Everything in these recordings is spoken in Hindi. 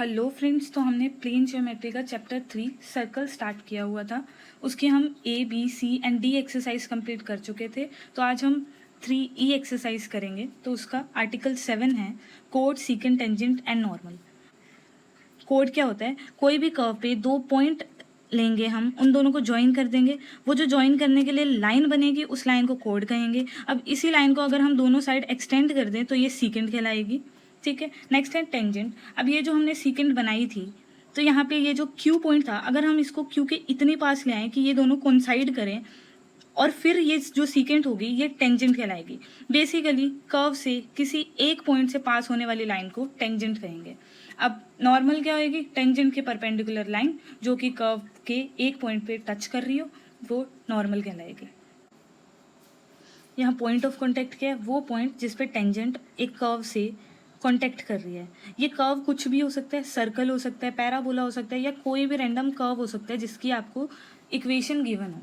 हेलो फ्रेंड्स, तो हमने प्लेन ज्योमेट्री का चैप्टर 3 सर्कल स्टार्ट किया हुआ था। उसके हम A B C and D exercise complete कर चुके थे। तो आज हम 3E एक्सरसाइज करेंगे। तो उसका आर्टिकल 7 है code secant tangent and normal. Code क्या होता है? कोई भी कर्व पे दो पॉइंट लेंगे, हम उन दोनों को ज्वाइन कर देंगे। वो जो ज्वाइन करने के लिए लाइन बनेगी उस लाइन को कोड कहेंगे। अब इसी लाइन को अगर हम दोनों साइड एक्सटेंड कर दें तो ये सीकेंट कहलाएगी। ठीक है, नेक्स्ट है टेंजेंट। अब ये जो हमने सीकेंट बनाई थी, तो यहाँ पे ये जो क्यू पॉइंट था, अगर हम इसको क्यू के इतने पास ले आए कि ये दोनों कोइंसाइड करें और फिर ये जो सीकेंट होगी ये टेंजेंट कहलाएगी। बेसिकली कर्व से किसी एक पॉइंट से पास होने वाली लाइन को टेंजेंट कहेंगे। अब नॉर्मल क्या होगी? टेंजेंट के परपेंडिकुलर लाइन जो कि कर्व के एक पॉइंट पे टच कर रही हो वो नॉर्मल कहलाएगी। यहाँ पॉइंट ऑफ कॉन्टेक्ट क्या है? वो पॉइंट जिस पे टेंजेंट एक कर्व से कॉन्टेक्ट कर रही है। ये कर्व कुछ भी हो सकता है, सर्कल हो सकता है, पैराबोला हो सकता है, या कोई भी रैंडम कर्व हो सकता है जिसकी आपको इक्वेशन गिवन हो।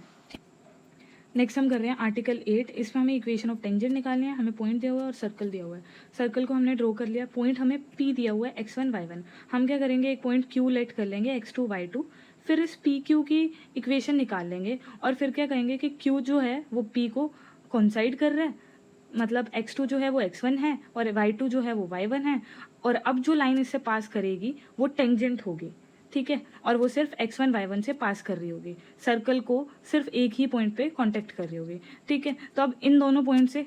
नेक्स्ट हम कर रहे हैं आर्टिकल 8। इसमें हमें इक्वेशन ऑफ टेंजेंट निकालनी है। हमें पॉइंट दिया हुआ है और सर्कल दिया हुआ है। सर्कल को हमने ड्रॉ कर लिया। पॉइंट हमें P दिया हुआ है x1 y1। हम क्या करेंगे, एक पॉइंट Q लेट कर लेंगे x2 y2। फिर इस PQ की इक्वेशन निकाल लेंगे और फिर क्या कहेंगे कि Q जो है वो P को कोइंसाइड कर रहा है, मतलब x2 जो है वो x1 है और y2 जो है वो y1 है। और अब जो लाइन इससे पास करेगी वो टेंजेंट होगी। ठीक है, और वो सिर्फ x1 y1 से पास कर रही होगी, सर्कल को सिर्फ एक ही पॉइंट पे कांटेक्ट कर रही होगी। ठीक है, तो अब इन दोनों पॉइंट से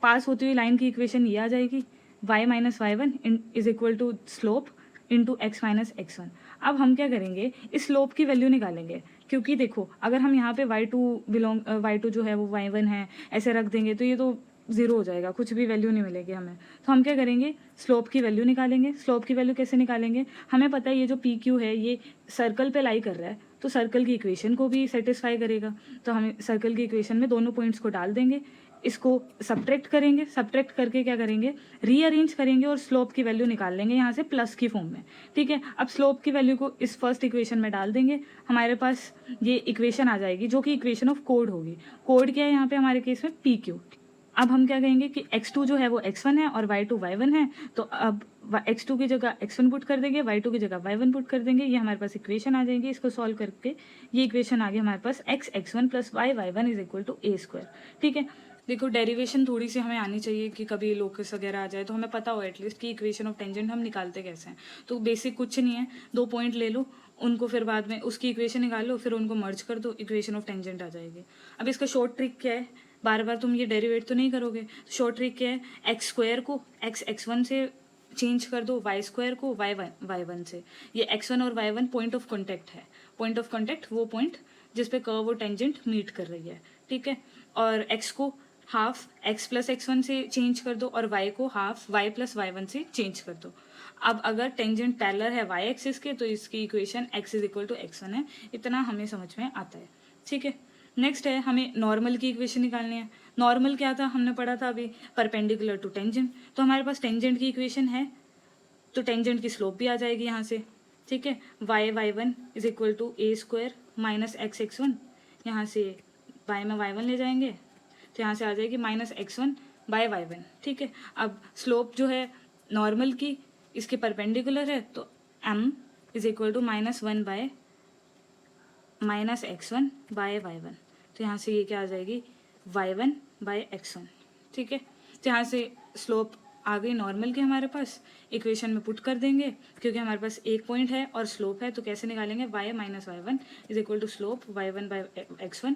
पास होती हुई लाइन की इक्वेशन ये आ जाएगी, y minus Y one is equal to slope into X minus x1। अब हम क्या करेंगे, इस स्लोप की वैल्यू निकालेंगे, क्योंकि देखो अगर हम यहाँ पे y2 जो है वो y1 है ऐसे रख देंगे तो ये तो ज़ीरो हो जाएगा, कुछ भी वैल्यू नहीं मिलेगी हमें। तो हम क्या करेंगे, स्लोप की वैल्यू निकालेंगे। स्लोप की वैल्यू कैसे निकालेंगे? हमें पता है ये जो पी क्यू है ये सर्कल पे लाई कर रहा है, तो सर्कल की इक्वेशन को भी सेटिस्फाई करेगा। तो हमें सर्कल की इक्वेशन में दोनों पॉइंट्स को डाल देंगे, इसको सब्ट्रैक्ट करेंगे। सब्ट्रैक्ट करके क्या करेंगे, रीअरेंज करेंगे और स्लोप की वैल्यू निकाल लेंगे यहाँ से प्लस की फॉर्म में। ठीक है, अब स्लोप की वैल्यू को इस फर्स्ट इक्वेशन में डाल देंगे, हमारे पास ये इक्वेशन आ जाएगी जो कि इक्वेशन ऑफ कोड होगी। कोड क्या है यहाँ पे हमारे केस में? P Q. अब हम क्या कहेंगे कि x2 जो है वो x1 है और y2 y1 है। तो अब x2 की जगह x1 पुट कर देंगे, y2 की जगह y1 पुट कर देंगे। ये हमारे पास इक्वेशन आ जाएंगी। इसको सॉल्व करके ये इक्वेशन आ गई हमारे पास x x1 plus y y1 is equal to a square. ठीक है, देखो डेरिवेशन थोड़ी सी हमें आनी चाहिए कि कभी लोकस वगैरह आ जाए तो हमें पता हो एटलीस्ट कि इक्वेशन ऑफ टेंजेंट हम निकालते कैसे हैं। तो बेसिक कुछ नहीं है, दो पॉइंट ले लो, उनको फिर बाद में उसकी इक्वेशन निकाल लो, फिर उनको मर्ज कर दो, इक्वेशन ऑफ टेंजेंट आ जाएगी। अब इसका शॉर्ट ट्रिक क्या है? बार बार तुम ये डेरिवेट तो नहीं करोगे। शॉर्ट ट्रिक क्या है? एक्स स्क्वायर को x1 से चेंज कर दो, वाई स्क्वायर को y1 से। ये x1 और y1 पॉइंट ऑफ कॉन्टेक्ट है। पॉइंट ऑफ कॉन्टेक्ट वो पॉइंट जिस पे कर्व और टेंजेंट मीट कर रही है। ठीक है, और x को हाफ x प्लस x1 से चेंज कर दो और y को हाफ y प्लस y1 से चेंज कर दो। अब अगर टेंजेंट पैरेलल है y एक्सिस के तो इसकी equation x is equal to x1 है। इतना हमें समझ में आता है। ठीक है, नेक्स्ट है हमें नॉर्मल की इक्वेशन निकालनी है। नॉर्मल क्या था? हमने पढ़ा था अभी, परपेंडिकुलर टू टेंजेंट। तो हमारे पास टेंजेंट की इक्वेशन है तो टेंजेंट की स्लोप भी आ जाएगी यहाँ से। ठीक है, y1 is equal to a square minus x1। यहाँ से y में y1 ले जाएंगे तो यहाँ से आ जाएगी माइनस x1 बाय y1। ठीक है, अब स्लोप जो है नॉर्मल की इसके परपेंडिकुलर है तो m is equal to -1 by -x1 by y1। तो यहाँ से ये क्या आ जाएगी, y1 बाय x1। ठीक है, तो यहाँ से स्लोप आ गई नॉर्मल की हमारे पास, इक्वेशन में पुट कर देंगे क्योंकि हमारे पास एक पॉइंट है और स्लोप है। तो कैसे निकालेंगे, y minus y1 is equal to slope y1 by x1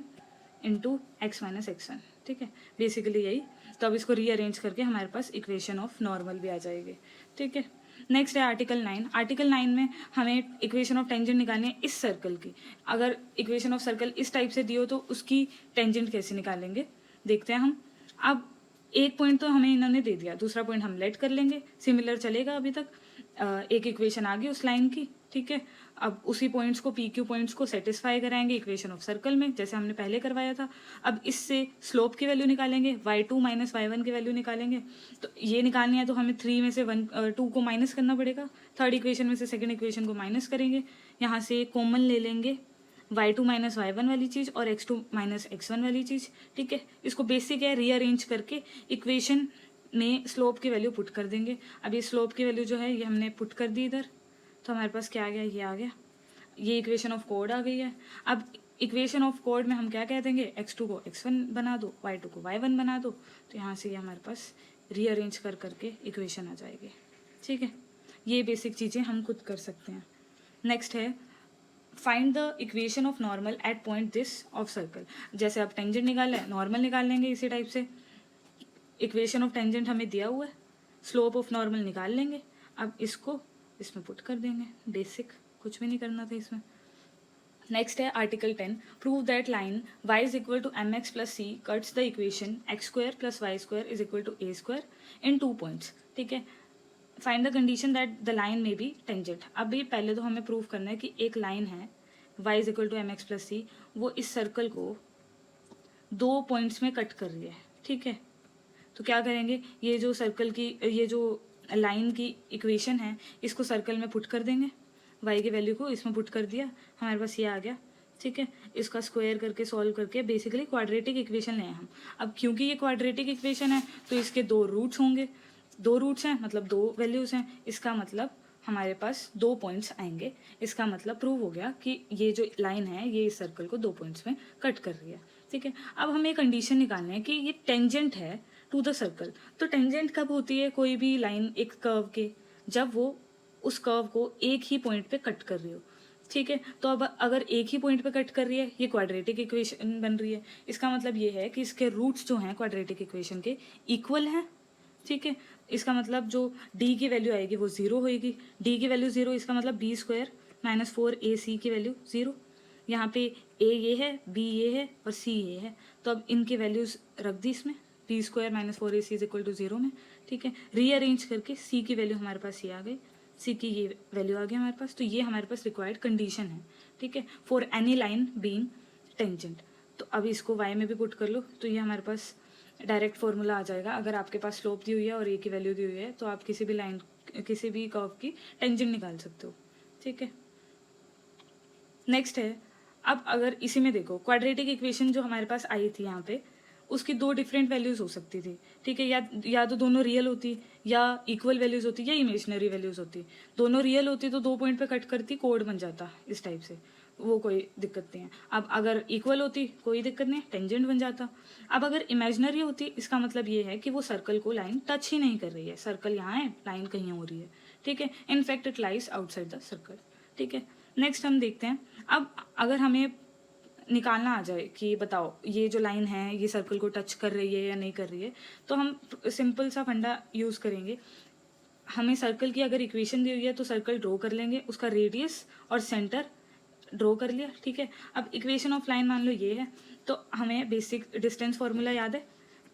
into x minus x1। ठीक है, बेसिकली यही। तो अब इसको रीअरेंज करके हमारे पास इक्वेशन ऑफ नॉर्मल भी आ जाएगी। ठीक है, नेक्स्ट है आर्टिकल 9। आर्टिकल 9 में हमें इक्वेशन ऑफ टेंजेंट निकालनी है इस सर्कल की। अगर इक्वेशन ऑफ सर्कल इस टाइप से दी हो तो उसकी टेंजेंट कैसे निकालेंगे देखते हैं हम। अब एक पॉइंट तो हमें इन्होंने दे दिया, दूसरा पॉइंट हम लेट कर लेंगे, सिमिलर चलेगा अभी तक। एक इक्वेशन आ गई उस लाइन की। ठीक है, अब उसी पॉइंट्स को पी क्यू पॉइंट्स को सेटिस्फाई कराएंगे इक्वेशन ऑफ सर्कल में जैसे हमने पहले करवाया था। अब इससे स्लोप की वैल्यू निकालेंगे, y2 माइनस y1 की वैल्यू निकालेंगे। तो ये निकालनी है तो हमें 3 में से 2 को माइनस करना पड़ेगा। थर्ड इक्वेशन में से सेकंड इक्वेशन को माइनस करेंगे, यहाँ से कॉमन ले लेंगे y2 माइनस y1 वाली चीज़ और x2 माइनस x1 वाली चीज़। ठीक है, इसको बेसिक है रीअरेंज करके इक्वेशन में स्लोप की वैल्यू पुट कर देंगे। अब ये स्लोप की वैल्यू जो है ये हमने पुट कर दी इधर, तो हमारे पास क्या आ गया, ये आ गया, ये इक्वेशन ऑफ कोड आ गई है। अब इक्वेशन ऑफ कोड में हम क्या कह देंगे, x2 को x1 बना दो, y2 को y1 बना दो, तो यहाँ से ये हमारे पास रीअरेंज कर करके इक्वेशन आ जाएगी। ठीक है, ये बेसिक चीज़ें हम खुद कर सकते हैं। नेक्स्ट है find the equation of normal at point this of circle. जैसे आप टेंजेंट निकाल है, नॉर्मल निकाल लेंगे इसी टाइप से। इक्वेशन ऑफ टेंजेंट हमें दिया हुआ है, स्लोप ऑफ नॉर्मल निकाल लेंगे। अब इसको इसमें पुट कर देंगे, बेसिक, कुछ भी नहीं करना था इसमें। नेक्स्ट है article 10, prove that line y is equal to M X plus C cuts the equation X square plus Y square is equal to A square in 2 points. ठीक है, find the condition that the line may be tangent. अब ये पहले तो हमें प्रूव करना है कि एक लाइन है y is equal to M X plus C, वो इस सर्कल को 2 पॉइंट्स में कट कर रही है। ठीक है, तो क्या करेंगे, ये जो सर्कल की, ये जो लाइन की इक्वेशन है इसको सर्कल में पुट कर देंगे, y की वैल्यू को इसमें पुट कर दिया, हमारे पास ये आ गया। ठीक है, इसका स्क्वायर करके सॉल्व करके बेसिकली क्वाड्रेटिक इक्वेशन ले हम। अब क्योंकि ये क्वाड्रेटिक इक्वेशन है तो इसके 2 रूट्स होंगे, 2 रूट्स हैं मतलब 2 वैल्यूज़ हैं, इसका मतलब हमारे पास 2 पॉइंट्स आएंगे। इसका मतलब प्रूव हो गया कि ये जो लाइन है ये इस सर्कल को 2 पॉइंट्स में कट कर रही है। ठीक है, अब हमें कंडीशन निकालना है कि ये टेंजेंट है टू द सर्कल। तो टेंजेंट कब होती है कोई भी लाइन एक कर्व के, जब वो उस कर्व को एक ही पॉइंट पे कट कर रही हो। ठीक है, तो अब अगर एक ही पॉइंट पे कट कर रही है, ये क्वाड्रेटिक इक्वेशन बन रही है। इसका मतलब ये है कि इसके रूट्स जो हैं क्वाड्रेटिक इक्वेशन के इक्वल हैं। ठीक है, इसका मतलब जो d की वैल्यू आएगी वो 0 होएगी। d की वैल्यू 0, इसका मतलब बी स्क्वायर माइनस 4ac की वैल्यू 0। यहाँ पे a ये है, b ये है और c ये है, तो अब इनकी वैल्यूज रख दी इसमें, B square minus 4ac is equal to 0 में। ठीक है, रीअरेंज करके c की वैल्यू हमारे पास ये आ गई, c की ये वैल्यू आ गई हमारे पास। तो ये हमारे पास रिक्वायर्ड कंडीशन है। ठीक है, for any line being tangent. तो अब इसको y में भी पुट कर लो, तो ये हमारे पास डायरेक्ट फॉर्मूला आ जाएगा। अगर आपके पास स्लोप दी हुई है और a की वैल्यू दी हुई है तो आप किसी भी लाइन, किसी भी कर्व की टेंजेंट निकाल सकते हो। ठीक है, नेक्स्ट है, अब अगर इसी में देखो क्वाड्रेटिक इक्वेशन जो हमारे पास आई थी यहाँ पे, उसकी 2 डिफरेंट वैल्यूज हो सकती थी। ठीक है, या तो दोनों रियल होती, या इक्वल वैल्यूज होती, या इमेजिनरी वैल्यूज होती। दोनों रियल होती तो 2 पॉइंट पे कट करती, कोड बन जाता इस टाइप से, वो कोई दिक्कत नहीं है। अब अगर इक्वल होती कोई दिक्कत नहीं, टेंजेंट बन जाता। अब अगर इमेजिनरी होती, इसका मतलब ये है कि वो सर्कल को लाइन टच ही नहीं कर रही है, सर्कल यहाँ है, लाइन कहीं हो रही है। ठीक है, in fact it lies outside the circle. ठीक है, नेक्स्ट हम देखते हैं, अब अगर हमें निकालना आ जाए कि बताओ ये जो लाइन है ये सर्कल को टच कर रही है या नहीं कर रही है, तो हम सिंपल सा फंडा यूज़ करेंगे। हमें सर्कल की अगर इक्वेशन दी हुई है तो सर्कल ड्रॉ कर लेंगे, उसका रेडियस और सेंटर ड्रॉ कर लिया। ठीक है, अब इक्वेशन ऑफ लाइन मान लो ये है, तो हमें बेसिक डिस्टेंस फॉर्मूला याद है,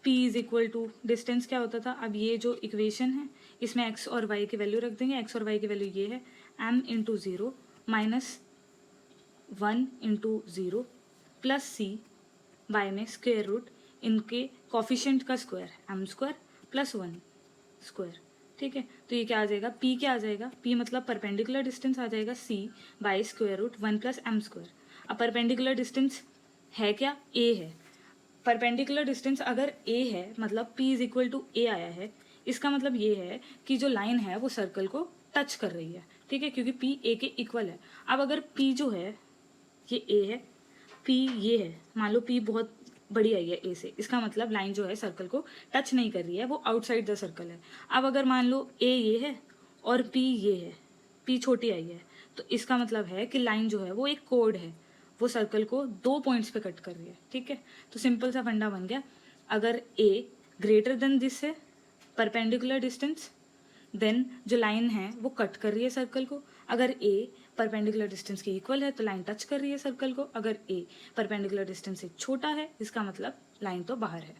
p is equal to distance क्या होता था। अब ये जो इक्वेशन है इसमें x और y की वैल्यू रख देंगे। x और y की वैल्यू ये है m into 0 minus 1 into 0 plus c y में स्क्वायर रूट इनके कॉफिशेंट का square m square plus 1 square. ठीक है, तो ये क्या आ जाएगा, p क्या आ जाएगा, p मतलब परपेंडिकुलर डिस्टेंस आ जाएगा c by square root 1 plus M square. अब परपेंडिकुलर डिस्टेंस है क्या, a है। परपेंडिकुलर डिस्टेंस अगर a है मतलब p is equal to a आया है, इसका मतलब ये है कि जो लाइन है वो सर्कल को टच कर रही है। ठीक है, क्योंकि p a के इक्वल है। अब अगर p जो है ये a है, p ये है, मान लो p बहुत बड़ी आई है a से, इसका मतलब लाइन जो है सर्कल को टच नहीं कर रही है, वो आउटसाइड द सर्कल है। अब अगर मान लो a ये है और p ये है, p छोटी आई है, तो इसका मतलब है कि लाइन जो है वो एक कोड है, वो सर्कल को 2 पॉइंट्स पे कट कर रही है। ठीक है, तो सिंपल सा फंडा बन गया, अगर a ग्रेटर देन दिस है परपेंडिकुलर डिस्टेंस, देन जो लाइन है वो कट कर रही है सर्कल को। अगर a परपेंडिकुलर डिस्टेंस के इक्वल है तो लाइन टच कर रही है सर्कल को। अगर a परपेंडिकुलर डिस्टेंस से छोटा है इसका मतलब लाइन तो बाहर है।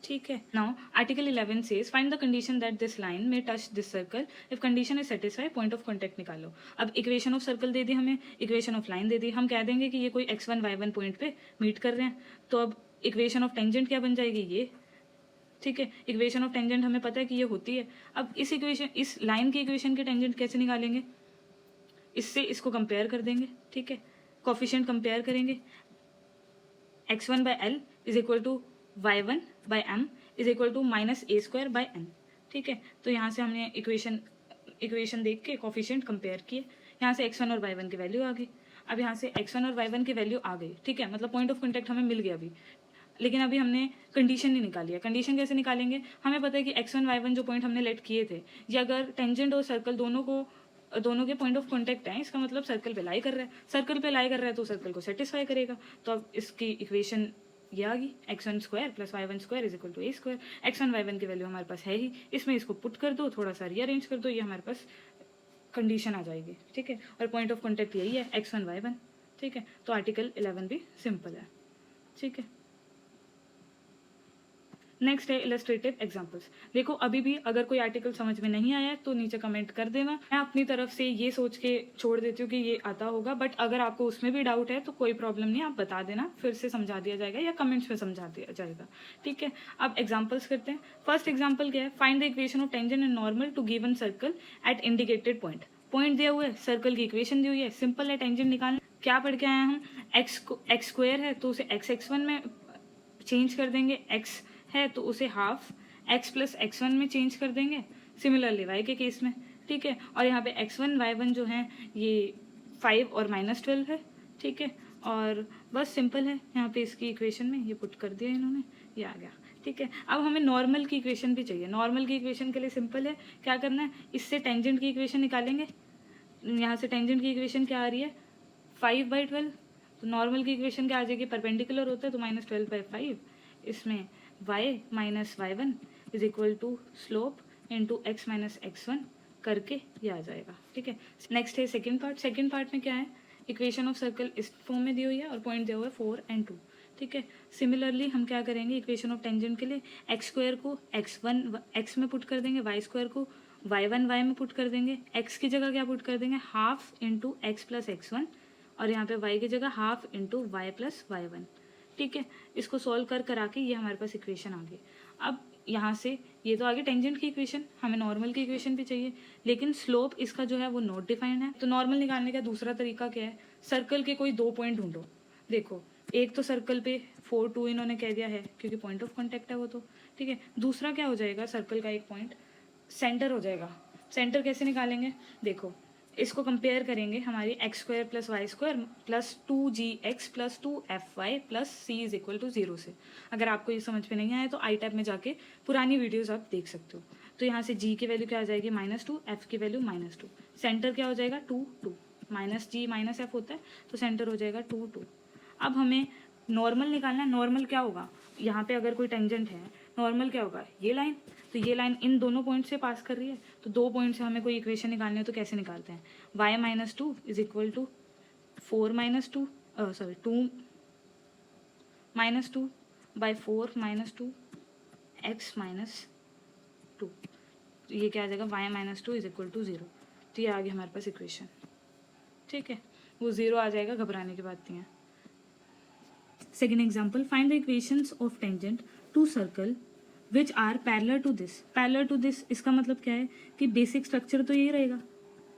ठीक है, now article 11 says find the condition that this line may touch this circle, if condition is satisfy point of contact निकालो। अब इक्वेशन ऑफ सर्कल दे दी हमें, इक्वेशन ऑफ लाइन दे दी, हम कह देंगे कि ये कोई x1 y1 पॉइंट पे मीट कर रहे हैं, तो अब इक्वेशन ऑफ टेंजेंट क्या बन जाएगी, ये। ठीक है, इक्वेशन ऑफ टेंजेंट हमें पता है कि ये होती है। अब इस लाइन की इक्वेशन के टेंजेंट कैसे निकालेंगे, इससे इसको कंपेयर कर देंगे। ठीक है, कोफिशिएंट कंपेयर करेंगे, x1 by L is equal to y1 by M is equal to minus A square by N. ठीक है, तो यहाँ से हमने इक्वेशन देख के कोफिशिएंट कंपेयर किए, यहाँ से x1 और y1 की वैल्यू आ गई। अब यहाँ से x1 और y1 की वैल्यू आ गई, ठीक है, मतलब पॉइंट ऑफ कॉन्टैक्ट हमें मिल गया अभी, लेकिन अभी हमने कंडीशन नहीं निकाली है। कंडीशन कैसे निकालेंगे, हमें पता है कि x1 y1 जो पॉइंट हमने लेट किए थे, ये अगर टेंजेंट और सर्कल दोनों के पॉइंट ऑफ कॉन्टैक्ट हैं, इसका मतलब सर्कल पे लाई कर रहा है, सर्कल पे लाई कर रहा है तो सर्कल को सेटिस्फाई करेगा। तो अब इसकी इक्वेशन ये आ गई, x1 square plus y1 square is equal to A square. x1 y1 की वैल्यू हमारे पास है ही, इसमें इसको पुट कर दो, थोड़ा सा रीअरेंज कर दो, ये हमारे पास कंडीशन आ जाएगी। ठीक है, और पॉइंट ऑफ कॉन्टैक्ट यही है x1 y1। ठीक है, तो आर्टिकल 11 भी सिंपल है। ठीक है, नेक्स्ट है इलस्ट्रेटिव एग्जांपल्स। देखो अभी भी अगर कोई आर्टिकल समझ में नहीं आया है तो नीचे कमेंट कर देना, मैं अपनी तरफ से ये सोच के छोड़ देती हूँ कि ये आता होगा, बट अगर आपको उसमें भी डाउट है तो कोई प्रॉब्लम नहीं, आप बता देना, फिर से समझा दिया जाएगा या कमेंट्स में समझा दिया जाएगा। ठीक है, अब एग्जाम्पल्स करते हैं। फर्स्ट एग्जाम्पल क्या है, find the equation of tangent and normal to given circle at indicated point. Point दिया हुआ है, सर्कल की इक्वेशन दी हुई है, सिंपल है टेंजेंट निकालना। क्या पढ़ के आए हम, एक्स स्क्वायर है तो उसे x1 में चेंज कर देंगे, x है तो उसे हाफ x प्लस x1 में चेंज कर देंगे, सिमिलरली y के केस में। ठीक है, और यहाँ पे x1 y1 जो है ये 5 और -12 है। ठीक है, और बस सिंपल है, यहाँ पे इसकी इक्वेशन में ये पुट कर दिया इन्होंने, ये आ गया। ठीक है, अब हमें नॉर्मल की इक्वेशन भी चाहिए। नॉर्मल की इक्वेशन के लिए सिंपल है, क्या करना है, इससे टेंजेंट की इक्वेशन निकालेंगे। यहाँ से टेंजेंट की इक्वेशन क्या आ रही है, 5/12, तो नॉर्मल की इक्वेशन क्या आ जाएगी, परपेंडिकुलर होता है तो -12/5, इसमें y minus y1 is equal to slope into x minus x1 करके ये आ जाएगा। ठीक है, नेक्स्ट है सेकंड पार्ट। सेकंड पार्ट में क्या है, इक्वेशन ऑफ सर्कल इस फॉर्म में दी हुई है और पॉइंट दिया हुआ है 4 और 2। ठीक है, सिमिलरली हम क्या करेंगे, इक्वेशन ऑफ टेंजेंट के लिए x स्क्वायर को x1 x में पुट कर देंगे, y स्क्वायर को y1 y में पुट कर देंगे, x की जगह क्या पुट कर देंगे, half into x plus x1, और यहाँ पे y की जगह half into y plus y1। ठीक है, इसको सॉल्व करा के ये हमारे पास इक्वेशन आ गई। अब यहाँ से ये तो आगे टेंजेंट की इक्वेशन, हमें नॉर्मल की इक्वेशन भी चाहिए, लेकिन स्लोप इसका जो है वो नॉट डिफाइंड है। तो नॉर्मल निकालने का दूसरा तरीका क्या है, सर्कल के कोई 2 पॉइंट ढूंढो। देखो एक तो सर्कल पे 4 2 इन्होंने कह दिया है क्योंकि पॉइंट ऑफ कॉन्टैक्ट है वो तो। ठीक है, दूसरा क्या हो जाएगा, सर्कल का एक पॉइंट सेंटर हो जाएगा। सेंटर कैसे निकालेंगे, देखो इसको कंपेयर करेंगे हमारी x square plus Y square plus 2gx plus 2fy plus c is equal to 0 से। अगर आपको ये समझ में नहीं आया तो आई टैब में जाके पुरानी वीडियोस आप देख सकते हो। तो यहाँ से g की वैल्यू क्या आ जाएगी, -2, f की वैल्यू -2, सेंटर क्या हो जाएगा 2 2, -g -f होता है तो सेंटर हो जाएगा 2 2। अब हमें नॉर्मल निकालना है। नॉर्मल क्या होगा, यहाँ पे अगर कोई टेंजेंट है, नॉर्मल क्या होगा, ये लाइन, तो ये लाइन इन दोनों पॉइंट से पास कर रही है, तो 2 पॉइंट से हमें कोई इक्वेशन निकालनी है तो कैसे निकालते हैं, y minus 2 is equal to 4 minus 2 sorry 2 minus 2 by 4 minus 2 x minus 2, तो ये क्या आ जाएगा, y minus 2 is equal to 0। तो ये आ गया हमारे पास इक्वेशन। ठीक है, वो 0 आ जाएगा, घबराने की बात नहीं है। Second example, find the equations of tangent to circle which are parallel to this. Parallel to this इसका मतलब क्या है कि बेसिक स्ट्रक्चर तो यही रहेगा,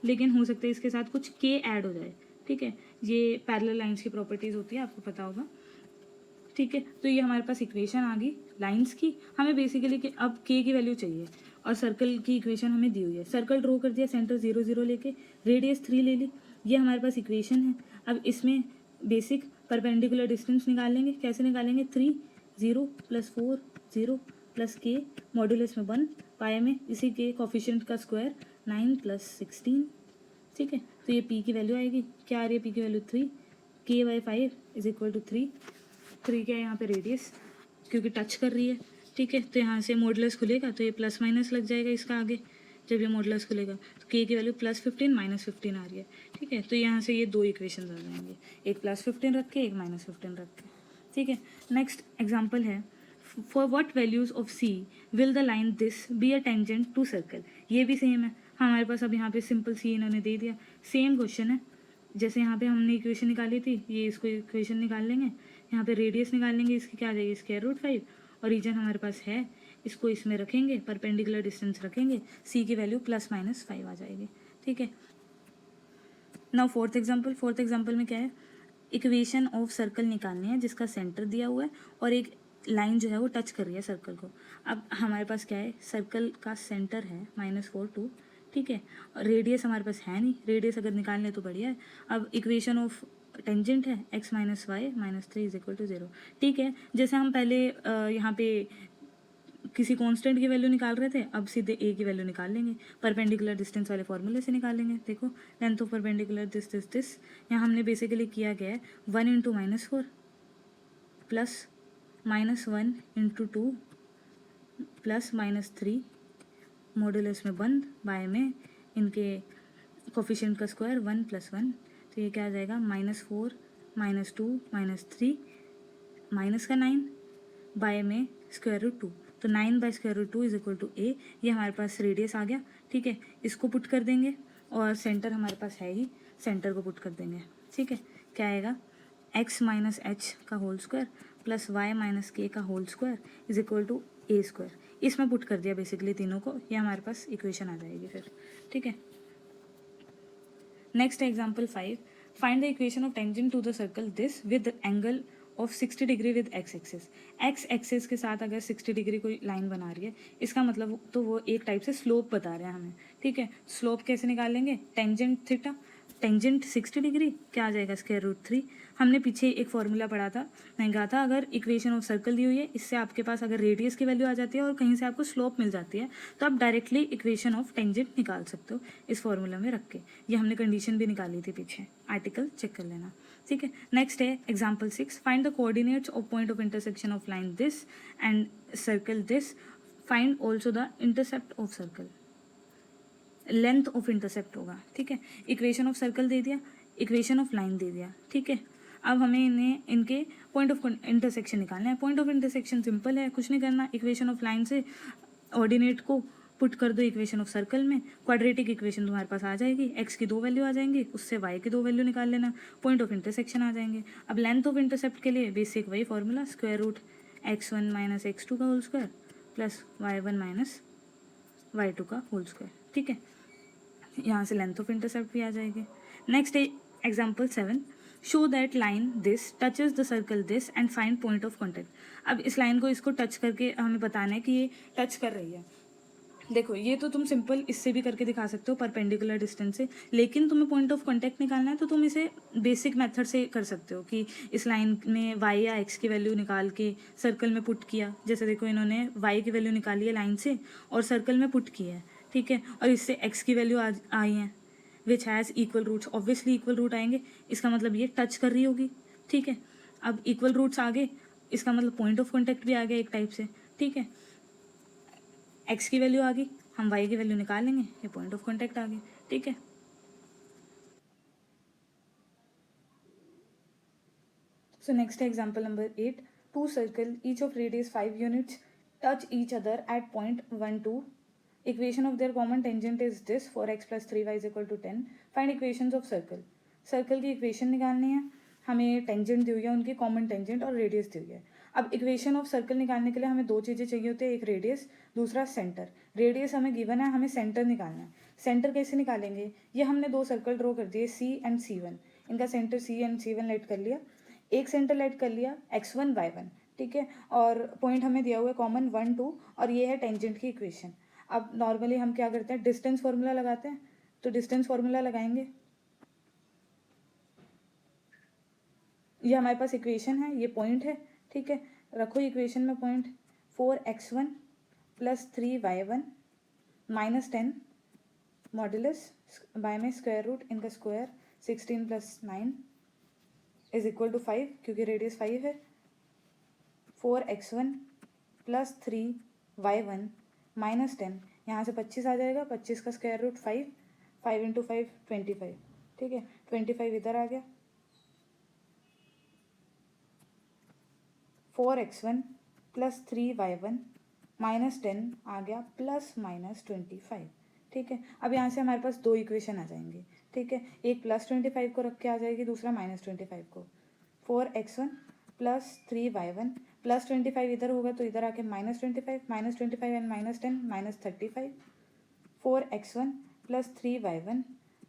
लेकिन हो सकता है इसके साथ कुछ k ऐड हो जाए। ठीक है, ये पैरेलल लाइंस की प्रॉपर्टीज होती है, आपको पता होगा। ठीक है, तो ये हमारे पास इक्वेशन आ गई लाइंस की। हमें बेसिकली कि अब k की वैल्यू चाहिए और सर्कल की इक्वेशन हमें दी हुई है। सर्कल ड्रॉ कर दिया, सेंटर 0 0 लेके, रेडियस 3 ले ली, ये हमारे पास इक्वेशन है। अब इसमें बेसिक परपेंडिकुलर डिस्टेंस निकालेंगे। कैसे निकालेंगे, 3 0 प्लस 4 0 प्लस के मॉड्यूलस में 1 पाए में इसी के कोफिशिएंट का स्क्वायर 9 प्लस 16। ठीक है, तो ये p की वैल्यू आएगी, क्या आ रही है p की value 3, k/5 is equal to 3 क्या है यहाँ पे रेडियस, क्योंकि टच कर रही है। ठीक है, तो यहाँ से मॉड्यूलस खुलेगा तो ये प्लस माइनस लग जाएगा इसका आगे, जब ये मॉड्यूलस खुलेगा तो k की वैल्यू +15 -15 आ रही है। ठीक है, तो यहाँ से ये 2 इक्वेशन आ जाएंगे, एक +15 रख के एक -15 रख के। ठीक है, नेक्स्ट एग्जाम्पल है, for what values of c will the line this be a tangent to circle. ये भी सेम है हमारे पास, अब यहाँ पे सिंपल c इन्होंने दे दिया, सेम क्वेश्चन है जैसे यहाँ पे हमने इक्वेशन निकाली थी, ये इसको इक्वेशन निकाल लेंगे, यहाँ पे रेडियस निकाल लेंगे, इसकी क्या आ जाएगी √5, और रीजन हमारे पास है, इसको इसमें रखेंगे, परपेंडिकुलर डिस्टेंस रखेंगे, c की वैल्यू +-5 आ जाएगी। ठीक है, नाउ फोर्थ एग्जाम्पल में क्या है, इक्वेशन ऑफ सर्कल निकालनी है जिसका सेंटर दिया हुआ है और एक लाइन जो है वो टच कर रही है सर्कल को। अब हमारे पास क्या है, सर्कल का सेंटर है -4 2, ठीक है, और रेडियस हमारे पास है नहीं, रेडियस अगर निकाल लें तो बढ़िया है। अब इक्वेशन ऑफ टेंजेंट है x minus Y minus 3 is equal to 0, ठीक है। जैसे हम पहले यहाँ पे किसी कांस्टेंट की वैल्यू निकाल रहे थे, अब सीधे a की वैल्यू निकाल लेंगे, परपेंडिकुलर डिस्टेंस वाले फॉर्मूले से निकालेंगे। देखो लेंथ ऑफ परपेंडिकुलर दिस यहाँ हमने बेसिकली किया गया है 1 into -4 plus -1 into 2 plus -3 modulus में बंद बाय में इनके कोफिशिएंट का स्क्वायर 1 + 1, तो ये क्या आ जाएगा -4 -2 -3 माइनस का 9 बाय में √2, तो 9 by √2 is equal to a। ये हमारे पास रेडियस आ गया, ठीक है। इसको पुट कर देंगे और सेंटर हमारे पास है ही, सेंटर को पुट कर देंगे, ठीक है। क्या आएगा, x माइनस एच का whole square plus Y minus K का whole square is equal to a square. इसमें पुट कर दिया बेसिकली तीनों को, ये हमारे पास इक्वेशन आ जाएगी फिर, ठीक है। Next example 5, find the equation of tangent to the circle this with angle of 60 degree with X axis. X axis के साथ अगर 60 डिग्री कोई लाइन बना रही है, इसका मतलब तो वो एक टाइप से स्लोप बता रहे हैं हमें, ठीक है। स्लोप कैसे निकालेंगे, टेंजेंट थीटा, टेंजेंट 60 डिग्री क्या आ जाएगा, √3। हमने पीछे एक फॉर्मूला पढ़ा था, मैंने कहा था अगर इक्वेशन ऑफ सर्कल दी हुई है, इससे आपके पास अगर रेडियस की वैल्यू आ जाती है और कहीं से आपको स्लोप मिल जाती है, तो आप डायरेक्टली इक्वेशन ऑफ टेंजेंट निकाल सकते हो इस फॉर्मूला में रख के। ये हमने कंडीशन भी निकाली थी पीछे, आर्टिकल चेक कर लेना, ठीक है। नेक्स्ट है example 6, find the coordinates of point of intersection of line this and circle this, find also the intercept of circle, length of intercept होगा, ठीक है। इक्वेशन ऑफ सर्कल दे दिया, इक्वेशन ऑफ लाइन दे दिया, ठीक है। अब हमें इन्हें इनके पॉइंट ऑफ इंटरसेक्शन निकालना है। पॉइंट ऑफ इंटरसेक्शन सिंपल है, कुछ नहीं करना, इक्वेशन ऑफ लाइन से ऑर्डिनेट को पुट कर दो इक्वेशन ऑफ सर्कल में, क्वाड्रेटिक इक्वेशन तुम्हारे पास आ जाएगी, x की 2 वैल्यू आ जाएंगी, उससे y की 2 वैल्यू निकाल लेना, पॉइंट ऑफ इंटरसेक्शन आ जाएंगे। अब लेंथ ऑफ इंटरसेप्ट के लिए बेसिक वही फॉर्मूला, √x1 माइनस x2 का whole square plus y1 minus y2 का होल स्क्वायर, ठीक है। यहाँ से लेंथ ऑफ इंटरसेप्ट भी आ जाएगी। Next example 7, show that line this touches the circle this and find point of contact. अब इस लाइन को इसको टच करके हमें बताना है कि ये टच कर रही है। देखो ये तो तुम सिंपल इससे भी करके दिखा सकते हो परपेंडिकुलर डिस्टेंस से, लेकिन तुम्हें पॉइंट ऑफ कांटेक्ट निकालना है तो तुम इसे बेसिक मेथड से कर सकते हो कि इस लाइन में y या x की वैल्यू निकाल के सर्कल में पुट किया। जैसे देखो इन्होंने y की वैल्यू निकाली है लाइन से और सर्कल में पुट की है, ठीक है, और इससे x की वैल्यू आई है which has equal roots, obviously equal root आएंगे, इसका मतलब ये टच कर रही होगी, ठीक है। अब इक्वल रूट्स आ गए, इसका मतलब पॉइंट ऑफ कॉन्टेक्ट भी आ गया एक टाइप से, ठीक है। x की वैल्यू आ गई, हम y की वैल्यू निकाल लेंगे, ये पॉइंट ऑफ कॉन्टेक्ट आ गया, ठीक है। So next example number 8, two circle each of radius 5 units touch each other at point 1 2, equation of their common tangent is this, 4x + 3y = 10, find equations of circle. Circle की इक्वेशन निकालनी है, हमें टेंजेंट दी हुई है, उनकी कॉमन टेंजेंट और रेडियस दी हुई है। अब इक्वेशन ऑफ सर्कल निकालने के लिए हमें दो चीज़ें चाहिए होती है, एक रेडियस, दूसरा सेंटर। रेडियस हमें गिवन है, हमें सेंटर निकालना है। सेंटर कैसे निकालेंगे, ये हमने दो सर्कल ड्रॉ कर दिए C एंड C1, इनका centre C and C1 late कर लिया, एक सेंटर लेट कर लिया x1 y1, ठीक है, और पॉइंट हमें दिया हुआ है कॉमन 1 2, और ये है टेंजेंट की इक्वेशन। अब नॉर्मली हम क्या करते हैं, डिस्टेंस फार्मूला लगाते हैं, तो डिस्टेंस फार्मूला लगाएंगे, ये हमारे पास इक्वेशन है, ये पॉइंट है, ठीक है। रखो इक्वेशन में point, 4x1 + 3y1 -10 modulus by में स्क्वायर रूट इनका स्क्वायर 16 + 9 इज इक्वल टू 5, क्योंकि रेडियस 5 है। 4x1 + 3y1 -10, यहाँ से 25 आ जाएगा, 25 का स्क्वायर रूट 5, 5 × 5 25, ठीक है, 25 इधर आ गया। 4x1 + 3y1 -10 आ गया ±25, ठीक है। अब यहाँ से हमारे पास दो इक्वेशन आ जाएंगे, ठीक है, एक +25 को रख के आ जाएगी, दूसरा -25 को। 4x1 + 3y1 +25 इधर होगा तो इधर आके -25 एंड -10 -35, 4x1 + 3y1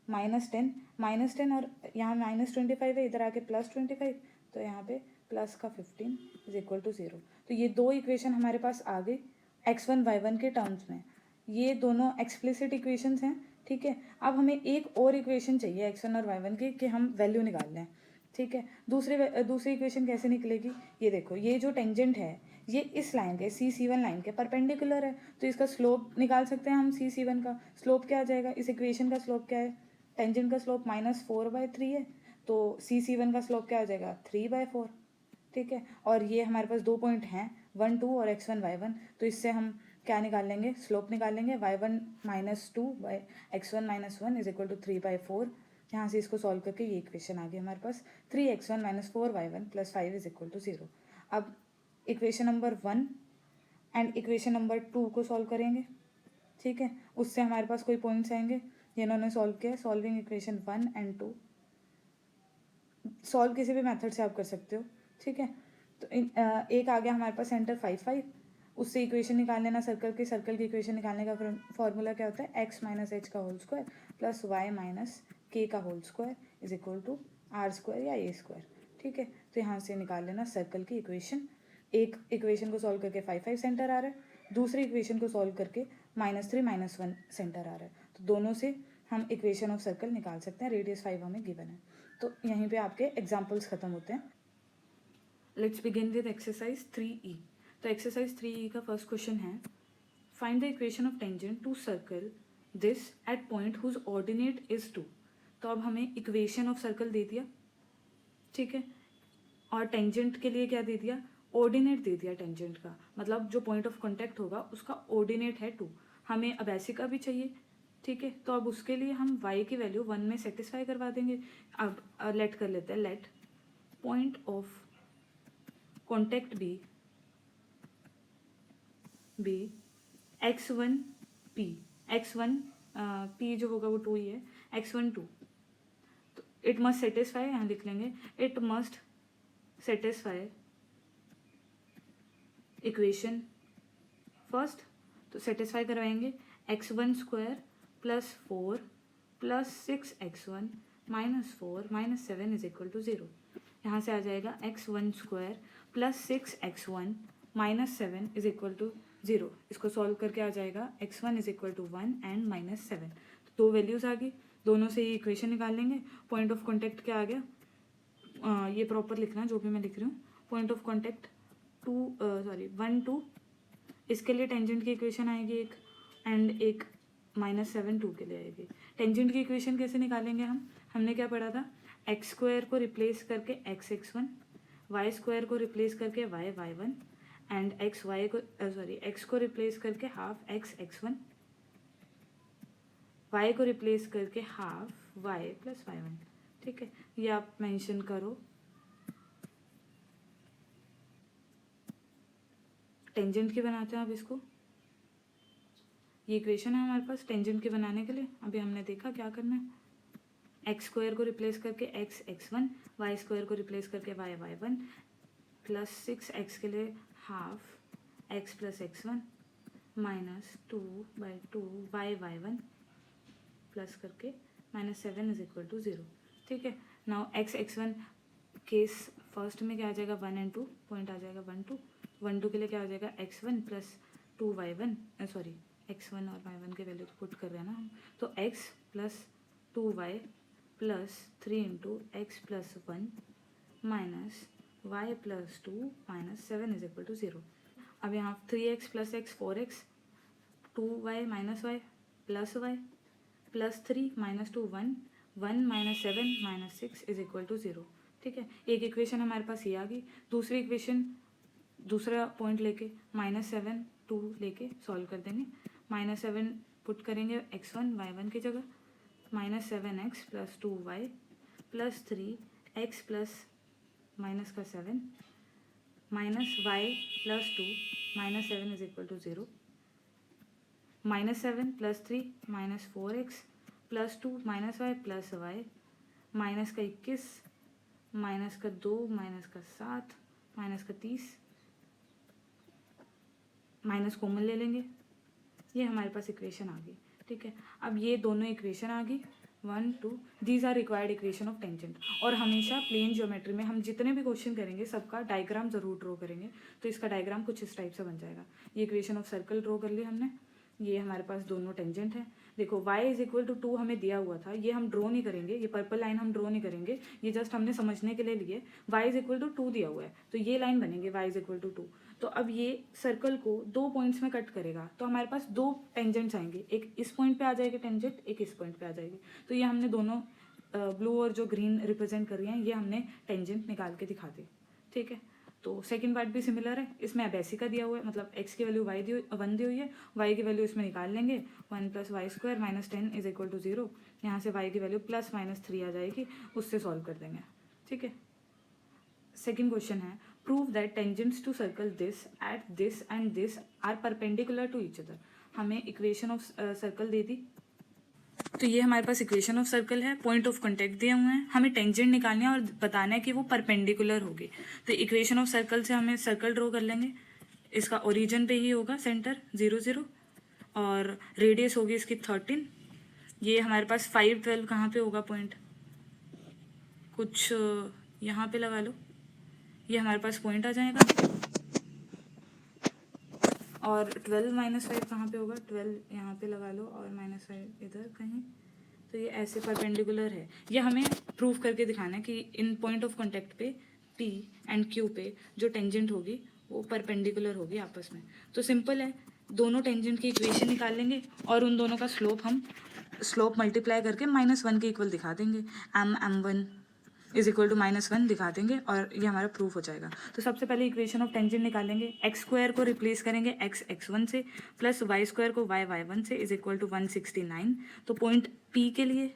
-10 और यहाँ -25 है, इधर आके +25, तो यहाँ पे प्लस का 15 = 0। तो ये दो इक्वेशन हमारे पास आ गई x1 y1 के टर्म्स में। ये दोनों एक्सप्लिसिट इक्वेशंस हैं, ठीक है। अब हमें एक और इक्वेशन चाहिए x1 और y1 की कि हम वैल्यू निकाल लें, ठीक है। दूसरी इक्वेशन कैसे निकलेगी, ये देखो, ये जो टेंजेंट है ये इस लाइन के C1 लाइन के परपेंडिकुलर है, तो इसका स्लोप निकाल सकते हैं हम। C1 का स्लोप क्या आ जाएगा, इस इक्वेशन का स्लोप क्या है, टेंजेंट का स्लोप -4/3 है, तो C1 का स्लोप क्या आ जाएगा 3/4, ठीक है। और ये हमारे पास दो पॉइंट हैं 1 2 और x1 y1, तो इससे हम क्या निकाल लेंगे, स्लोप निकाल लेंगे। y1 -2 by x1 -1 is equal to 3/4। यहाँ से इसको सॉल्व करके ये इक्वेशन आ गई हमारे पास 3x1 -4y1 + 5 is equal to 0। अब equation number 1 and equation number 2 को सॉल्व करेंगे, ठीक है। उससे हमारे पास कोई पॉइंट्स आएंगे, ये इन्होंने सॉल्व किया। सॉल्विंग इक्वेशन 1 एंड 2, सॉल्व किसी भी मेथड से आप कर सकते हो, ठीक है। तो एक आ गया हमारे पास सेंटर 5 उससे इक्वेशन निकाल लेना सर्कल की इक्वेशन निकालने का फॉर्मूला क्या होता है, x - h का whole square plus y - k का whole square is equal to r² या a², ठीक है। तो यहाँ से निकाल लेना सर्कल की इक्वेशन। एक इक्वेशन को सॉल्व करके 5 सेंटर आ रहा है, दूसरी इक्वेशन को सॉल्व करके -3 -1 सेंटर आ रहा है, तो दोनों से हम इक्वेशन ऑफ सर्कल निकाल सकते हैं। रेडियस 5 हमें गिवन है, तो यहीं पे आपके एग्जाम्पल्स खत्म होते हैं। Let's begin with exercise 3E। तो एक्सरसाइज 3E का फर्स्ट क्वेश्चन है, find the equation of tangent to circle this at point whose ordinate is 2। तो अब हमें इक्वेशन ऑफ सर्कल दे दिया, ठीक है, और टेंजेंट के लिए क्या दे दिया, ऑर्डिनेट दे दिया टेंजेंट का, मतलब जो पॉइंट ऑफ कॉन्टैक्ट होगा उसका ऑर्डिनेट है 2। हमें अब ऐसे का भी चाहिए, ठीक है। तो अब उसके लिए हम y की वैल्यू 1 में सेटिस्फाई करवा देंगे। अब लेट कर लेते हैं, let point of contact be x1 p, x1 p जो होगा वो 2 ही है, x1 2। तो इट मस्ट सेटिस्फाई, यहाँ लिख लेंगे it must satisfy equation first. तो सेटिस्फाई करवाएंगे x1² + 4 + 6x1 - 4 - 7 is equal to 0। यहाँ से आ जाएगा x1² + 6x1 - 7 is equal to 0। इसको सॉल्व करके आ जाएगा x1 is equal to 1 and -7। तो दो वैल्यूज़ आ गई, दोनों से ये इक्वेशन निकाल लेंगे। पॉइंट ऑफ कॉन्टैक्ट क्या आ गया, ये प्रॉपर लिखना जो भी मैं लिख रही हूँ। पॉइंट ऑफ कॉन्टैक्ट 1 2, इसके लिए टेंजेंट की इक्वेशन आएगी एक, एंड एक -7 2 के लिए आएगी। टेंजेंट की इक्वेशन कैसे निकालेंगे हम, हमने क्या पढ़ा था, x² को रिप्लेस करके x1, y² को रिप्लेस करके y1 एंड x को रिप्लेस करके हाफ x1, y को रिप्लेस करके हाफ y + y1, ठीक है। ये आप मेंशन करो। टेंजेंट की बनाते हैं अब इसको, ये इक्वेशन है हमारे पास टेंजेंट के बनाने के लिए। अभी हमने देखा क्या करना है, x² को रिप्लेस करके x1, y² को रिप्लेस करके y1 प्लस 6x के लिए half x + x1 -2/2 y1 plus करके -7 इज इक्वल टू 0, ठीक है। नाउ x1 केस फर्स्ट में क्या आ जाएगा, 1 एंड 2 पॉइंट आ जाएगा 1 2, 1 2 के लिए क्या आ जाएगा x1 + 2y1, सॉरी x1 और y1 के वैल्यू पुट कर रहे हैं ना हम, तो x + 2y + 3 × x + 1 -y + 2 - 7 is equal to 0। अब यहाँ 3x + x 4x, 2y - y + y + 3 - 2 1 1 - 7 - 6 is equal to 0, ठीक है। एक इक्वेशन हमारे पास ये आ गई। दूसरी इक्वेशन दूसरा पॉइंट लेके -7 2 लेके सॉल्व कर देंगे। -7 पुट करेंगे x1 y1 की जगह, -7x + 2y + 3x + -7 -y + 2 - 7 is equal to 0। -7 + 3 -4x + 2 - y + y -21 -2 -7 -30 minus common ले लेंगे, ये हमारे पास इक्वेशन आ गई, ठीक है। अब ये दोनों इक्वेशन आ गई, 1 2 these are required equation of tangent. और हमेशा प्लेन ज्योमेट्री में हम जितने भी क्वेश्चन करेंगे सबका डायग्राम जरूर ड्रॉ करेंगे। तो इसका डायग्राम कुछ इस टाइप से बन जाएगा। ये इक्वेशन ऑफ सर्कल ड्रॉ कर लिया हमने, ये हमारे पास दोनों टेंजेंट है। देखो y इज इक्वल टू 2 हमें दिया हुआ था, ये हम ड्रॉ नहीं करेंगे, ये पर्पल लाइन हम ड्रॉ नहीं करेंगे, ये जस्ट हमने समझने के लिए लिए। y इज इक्वल टू 2 दिया हुआ है तो ये लाइन बनेंगे y इज इक्वल टू 2। तो अब ये सर्कल को 2 पॉइंट्स में कट करेगा, तो हमारे पास 2 टेंजेंट्स आएंगे, एक इस पॉइंट पे आ जाएगी टेंजेंट, एक इस पॉइंट पे आ जाएगी। तो ये हमने दोनों ब्लू और जो ग्रीन रिप्रेजेंट कर रही हैं ये हमने टेंजेंट निकाल के दिखा दी। ठीक है, तो सेकंड पार्ट भी सिमिलर है, इसमें बेसिका दिया हुआ है, मतलब x की वैल्यू 1 दी हुई है, y की वैल्यू इसमें निकाल लेंगे, 1 + y² - 10 इज इक्वल टू 0। यहाँ से y की वैल्यू +-3 आ जाएगी, उससे सॉल्व कर देंगे। ठीक है, सेकेंड क्वेश्चन है prove that tangents to circle this at this and this are perpendicular to each other. हमें इक्वेशन ऑफ सर्कल दे दी, तो ये हमारे पास इक्वेशन ऑफ सर्कल है, पॉइंट ऑफ कांटेक्ट दिए हुए हैं, हमें टेंजेंट निकालना है और बताना है कि वो परपेंडिकुलर होगी। तो इक्वेशन ऑफ सर्कल से हमें सर्कल ड्रॉ कर लेंगे, इसका ओरिजिन पे ही होगा सेंटर 0 0 और रेडियस होगी इसकी 13। ये हमारे पास 5 12 कहाँ पे होगा पॉइंट, कुछ यहाँ पे लगा लो, ये हमारे पास पॉइंट आ जाएगा। और 12 - 5 कहाँ पे होगा, 12 यहाँ पे लगा लो और -5 इधर कहीं। तो ये ऐसे परपेंडिकुलर है, ये हमें प्रूव करके दिखाना है कि इन पॉइंट ऑफ कांटेक्ट पे P एंड Q पे जो टेंजेंट होगी वो परपेंडिकुलर होगी आपस में। तो सिंपल है, दोनों टेंजेंट की इक्वेशन निकाल लेंगे और उन दोनों का स्लोप मल्टीप्लाई करके -1 के इक्वल दिखा देंगे, m1 इज इक्वल टू -1 दिखा देंगे और ये हमारा प्रूफ हो जाएगा। तो सबसे पहले इक्वेशन ऑफ टेंजेंट निकालेंगे, x² को रिप्लेस करेंगे x1 से प्लस y² को y1 से इज इक्वल टू 169। तो पॉइंट P के लिए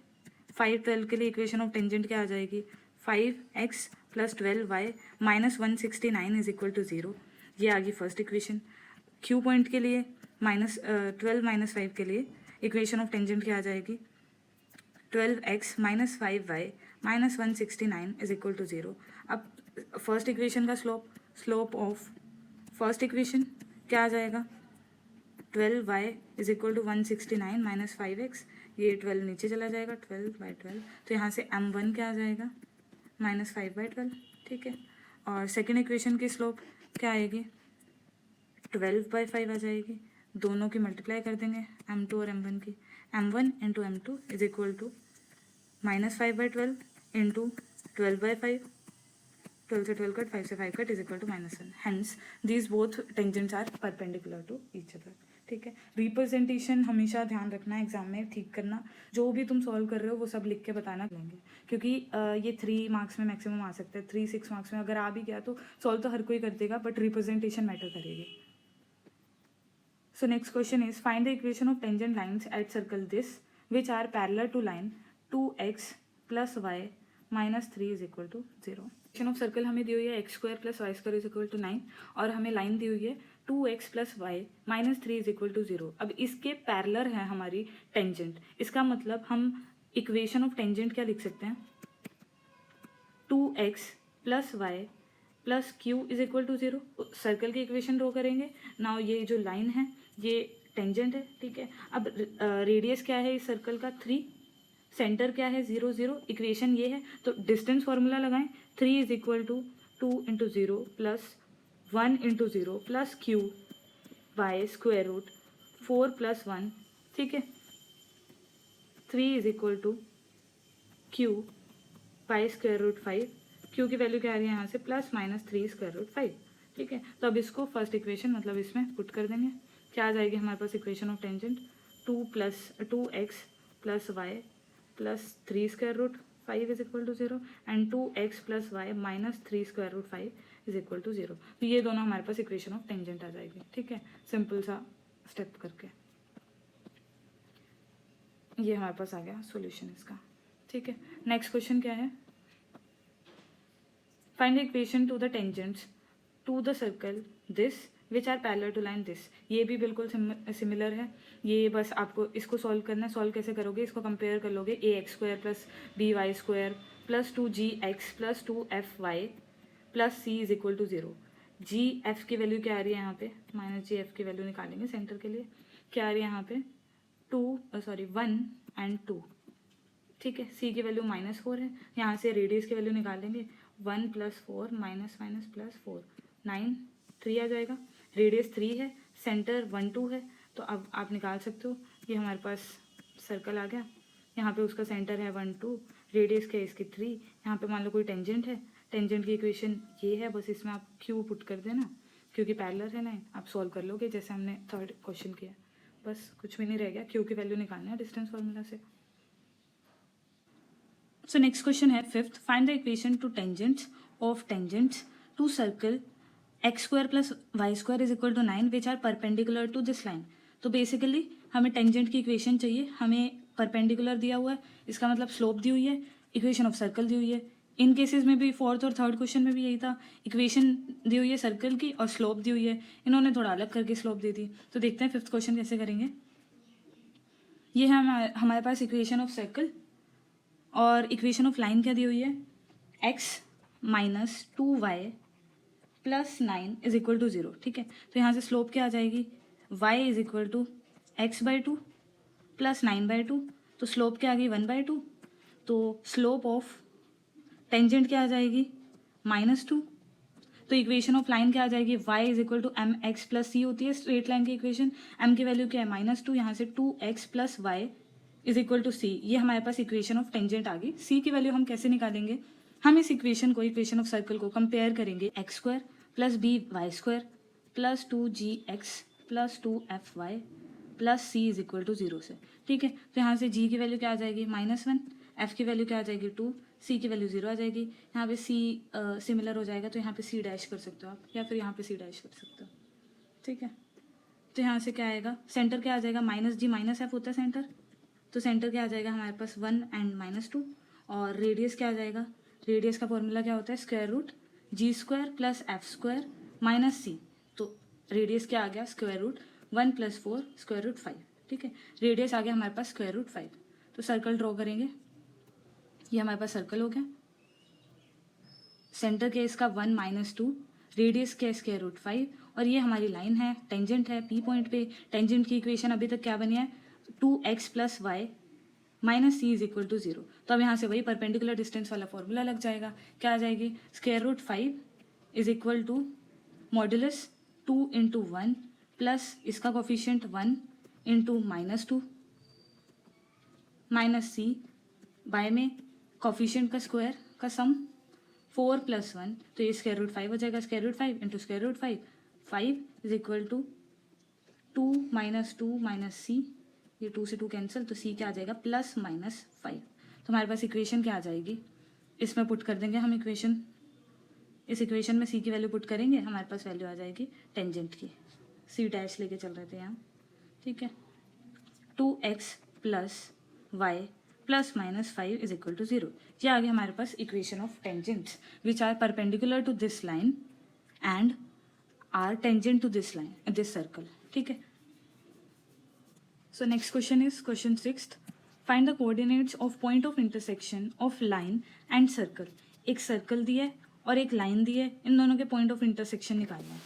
5 12 के लिए इक्वेशन ऑफ टेंजेंट क्या आ जाएगी, 5x + 12y - 169 is equal to 0। ये आ गई फर्स्ट इक्वेशन। Q पॉइंट के लिए -12 - 5 के लिए इक्वेशन ऑफ टेंजेंट क्या आ जाएगी, 12x - 5y - 169 is equal to 0। अब फर्स्ट इक्वेशन का स्लोप ऑफ फर्स्ट इक्वेशन क्या आ जाएगा, 12y is equal to 169 - 5x, ये 12 नीचे चला जाएगा, 12/12। तो यहाँ से m1 क्या आ जाएगा, -5/12। ठीक है, और सेकेंड इक्वेशन की स्लोप क्या आएगी, 12/5 आ जाएगी, दोनों की मल्टीप्लाई कर देंगे m2 और m1 की, m1 × m2 is equal to -5/12 into 12/5, 12 से 12 कट, 5 से 5 cut is equal to -1। Hence these both tangents are perpendicular to each other. ठीक है, रिप्रेजेंटेशन हमेशा ध्यान रखना है एग्जाम में, ठीक करना, जो भी तुम सॉल्व कर रहे हो वो सब लिख के बताना लेंगे, क्योंकि ये 3 मार्क्स में मैक्सिमम आ सकता है, 3 6 मार्क्स में अगर आ भी गया तो सॉल्व तो हर कोई कर देगा, बट रिप्रेजेंटेशन मैटर करेगी। So next question is find the equation of tangent lines at circle this which are parallel to line 2x + y - 3 is equal to 0। Equation of circle हमें दी हुई है x² + y² is equal to 9 और हमें लाइन दी हुई है 2x + y - 3 is equal to 0। अब इसके पैरेलल है हमारी टेंजेंट, इसका मतलब हम इक्वेशन ऑफ टेंजेंट क्या लिख सकते हैं, 2x + y + q is equal to 0। Circle की इक्वेशन ड्रॉ करेंगे नाउ, ये जो लाइन है ये टेंजेंट है। ठीक है, अब रेडियस क्या है इस सर्कल का, 3, सेंटर क्या है 0 0, इक्वेशन ये है, तो डिस्टेंस फार्मूला लगाएं, 3 is equal to 2 × 0 + 1 × 0 + q y √ 4 + 1। ठीक है, 3 is equal to q y √ 5, q की वैल्यू क्या आ रही है यहाँ से +-3 √ 5। ठीक है, तो अब इसको फर्स्ट इक्वेशन मतलब इसमें पुट कर देंगे, क्या आ जाएगी हमारे पास equation of tangent, 2x + y + 3 √ 5 is equal to 0 and 2x + y - 3 √ 5 is equal to 0। तो ये दोनों हमारे पास इक्वेशन ऑफ टेंजेंट आ जाएगी। ठीक है, सिंपल सा स्टेप करके ये हमारे पास आ गया सॉल्यूशन इसका। ठीक है, नेक्स्ट क्वेश्चन क्या है, find the equation to the tangents to the circle this which are parallel to line this. ये भी बिल्कुल सिमिलर है, ये बस आपको इसको सॉल्व करना है। सॉल्व कैसे करोगे, इसको कंपेयर कर लोगे, ax² + by² + 2gx + 2fy + c is equal to 0। gf की वैल्यू क्या आ रही है यहाँ पे, -gf की वैल्यू निकालेंगे सेंटर के लिए, क्या आ रही है यहाँ पे 1 और 2, ठीक है, सी की वैल्यू -4 है, यहाँ से रेडियस की वैल्यू निकालेंगे 1 + 4 -4 9 3 आ जाएगा। रेडियस 3 है, सेंटर 1 2 है, तो अब आप निकाल सकते हो। ये हमारे पास सर्कल आ गया, यहाँ पे उसका सेंटर है 1 2, रेडियस क्या है इसकी 3, यहाँ पे मान लो कोई टेंजेंट है, टेंजेंट की इक्वेशन ये है, बस इसमें आप क्यू पुट कर देना क्योंकि पैरेलल है ना, आप सॉल्व कर लोगे जैसे हमने थर्ड क्वेश्चन किया। बस कुछ भी नहीं रह गया, क्यू की वैल्यू निकालना है डिस्टेंस फार्मूला से। So next question है fifth, find the equation to tangents to circle x² + y² is equal to 9 which are perpendicular to this line. तो बेसिकली हमें टेंजेंट की इक्वेशन चाहिए, हमें परपेंडिकुलर दिया हुआ है, इसका मतलब स्लोप दी हुई है, इक्वेशन ऑफ सर्कल दी हुई है। इन केसेस में भी फोर्थ और थर्ड क्वेश्चन में भी यही था, इक्वेशन दी हुई है सर्कल की और स्लोप दी हुई है, इन्होंने थोड़ा अलग करके स्लोप दे दी। तो देखते हैं फिफ्थ क्वेश्चन कैसे करेंगे। ये है हमारे पास इक्वेशन ऑफ सर्कल और इक्वेशन ऑफ लाइन क्या दी हुई है, x - 2y + 9 is equal to 0। ठीक है, तो यहाँ से स्लोप क्या आ जाएगी, y is equal to x/2 + 9/2, तो स्लोप क्या आ गई 1/2। तो स्लोप ऑफ टेंजेंट क्या आ जाएगी -2। तो इक्वेशन ऑफ लाइन क्या आ जाएगी, y is equal to mx + c होती है स्ट्रेट लाइन की इक्वेशन, m की वैल्यू क्या है -2, यहाँ से 2x + y is equal to C. ये हमारे पास इक्वेशन ऑफ टेंजेंट आ गई। सी की वैल्यू हम कैसे निकालेंगे, हम इस इक्वेशन को, इक्वेशन ऑफ सर्कल को कंपेयर करेंगे x² + by² + 2gx + 2fy + c is equal to 0 से। ठीक है, तो यहाँ से g की वैल्यू क्या आ जाएगी -1, f की वैल्यू क्या आ जाएगी 2, c की वैल्यू 0 आ जाएगी। यहाँ पे c सिमिलर हो जाएगा, तो यहाँ पे c डैश कर सकते हो आप, या फिर यहाँ पे c डैश कर सकते हो। ठीक है, तो यहाँ से क्या आएगा, सेंटर क्या आ जाएगा -g - f होता है सेंटर, तो सेंटर क्या आ जाएगा हमारे पास 1 एंड -2। और रेडियस क्या आ जाएगा, रेडियस का फॉर्मूला क्या होता है, √g² + f² - c। तो रेडियस क्या आ गया, √1 + 4 √5। ठीक है, रेडियस आ गया हमारे पास √5। तो सर्कल ड्रॉ करेंगे, ये हमारे पास सर्कल हो गया, सेंटर क्या इसका 1 - 2, रेडियस क्या √5, और ये हमारी लाइन है, टेंजेंट है पी पॉइंट पे। टेंजेंट की इक्वेशन अभी तक क्या बनी है, 2x + y - c is equal to 0। तो अब यहाँ से वही परपेंडिकुलर डिस्टेंस वाला फॉर्मूला लग जाएगा, क्या आ जाएगी, √5 is equal to modulus 2 × 1 plus इसका कोफिशिएंट 1 × -2 -c बाय में कोफिशिएंट का स्क्वायर का सम 4 + 1, तो ये √5 हो जाएगा, √5 × √5 5 इज इक्वल टू 2 - 2 - c, ये 2 से 2 कैंसिल, तो c क्या आ जाएगा +-5। तो हमारे पास इक्वेशन क्या आ जाएगी, इसमें पुट कर देंगे हम इक्वेशन, इस इक्वेशन में c की वैल्यू पुट करेंगे, हमारे पास वैल्यू आ जाएगी टेंजेंट की, c डैश लेके चल रहे थे यहाँ। ठीक है, 2x + y + -5 is equal to 0। ये आ गया हमारे पास equation of tangents which are perpendicular to this line and are tangent to this line, this circle. ठीक है, so next question is question 6th, find the coordinates of point of intersection of line and circle। एक सर्कल दिया है और एक लाइन दी है, इन दोनों के पॉइंट ऑफ इंटरसेक्शन निकालना है।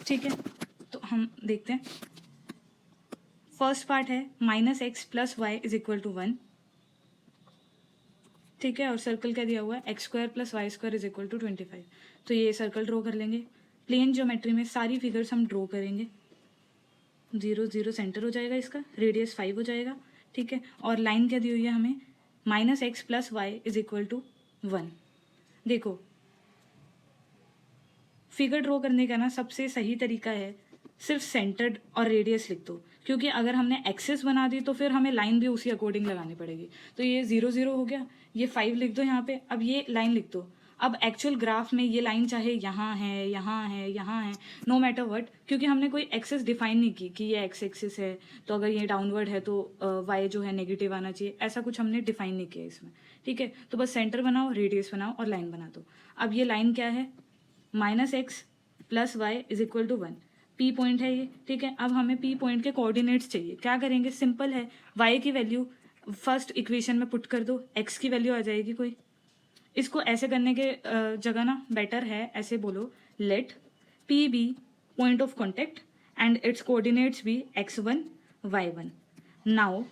ठीक है, तो हम देखते हैं, फर्स्ट पार्ट है -x + y is equal to 1। ठीक है, और सर्कल क्या दिया हुआ है, x² + y² is equal to 25। तो ये सर्कल ड्रॉ कर लेंगे, प्लेन ज्योमेट्री में सारी फिगर्स हम ड्रॉ करेंगे, 0 0 सेंटर हो जाएगा इसका, रेडियस 5 हो जाएगा। ठीक है, और लाइन क्या दी हुई है हमें, -x + y is equal to 1। देखो, फिगर ड्रॉ करने का ना सबसे सही तरीका है सिर्फ सेंटर्ड और रेडियस लिख दो, क्योंकि अगर हमने एक्सेस बना दी तो फिर हमें लाइन भी उसी अकॉर्डिंग लगानी पड़ेगी। तो ये 0 0 हो गया, ये 5 लिख दो यहाँ पे, अब ये लाइन लिख दो। अब एक्चुअल ग्राफ में ये लाइन चाहे यहाँ है, यहाँ है, यहाँ है, नो मैटर व्हाट, क्योंकि हमने कोई एक्सेस डिफाइन नहीं की कि ये एक्स एक्सिस है, तो अगर ये डाउनवर्ड है तो वाई जो है नेगेटिव आना चाहिए, ऐसा कुछ हमने डिफाइन नहीं किया इसमें। ठीक है, तो बस सेंटर बनाओ, रेडियस बनाओ और लाइन बना दो। अब ये लाइन क्या है, -x + y is equal to 1, P point है ये। ठीक है, अब हमें पी पॉइंट के कोऑर्डिनेट्स चाहिए, क्या करेंगे, सिंपल है, y की वैल्यू फर्स्ट इक्वेशन में पुट कर दो, x की वैल्यू आ जाएगी कोई। इसको ऐसे करने के जगह ना बेटर है ऐसे बोलो, let p be point of contact and its coordinates be x1 y1। Now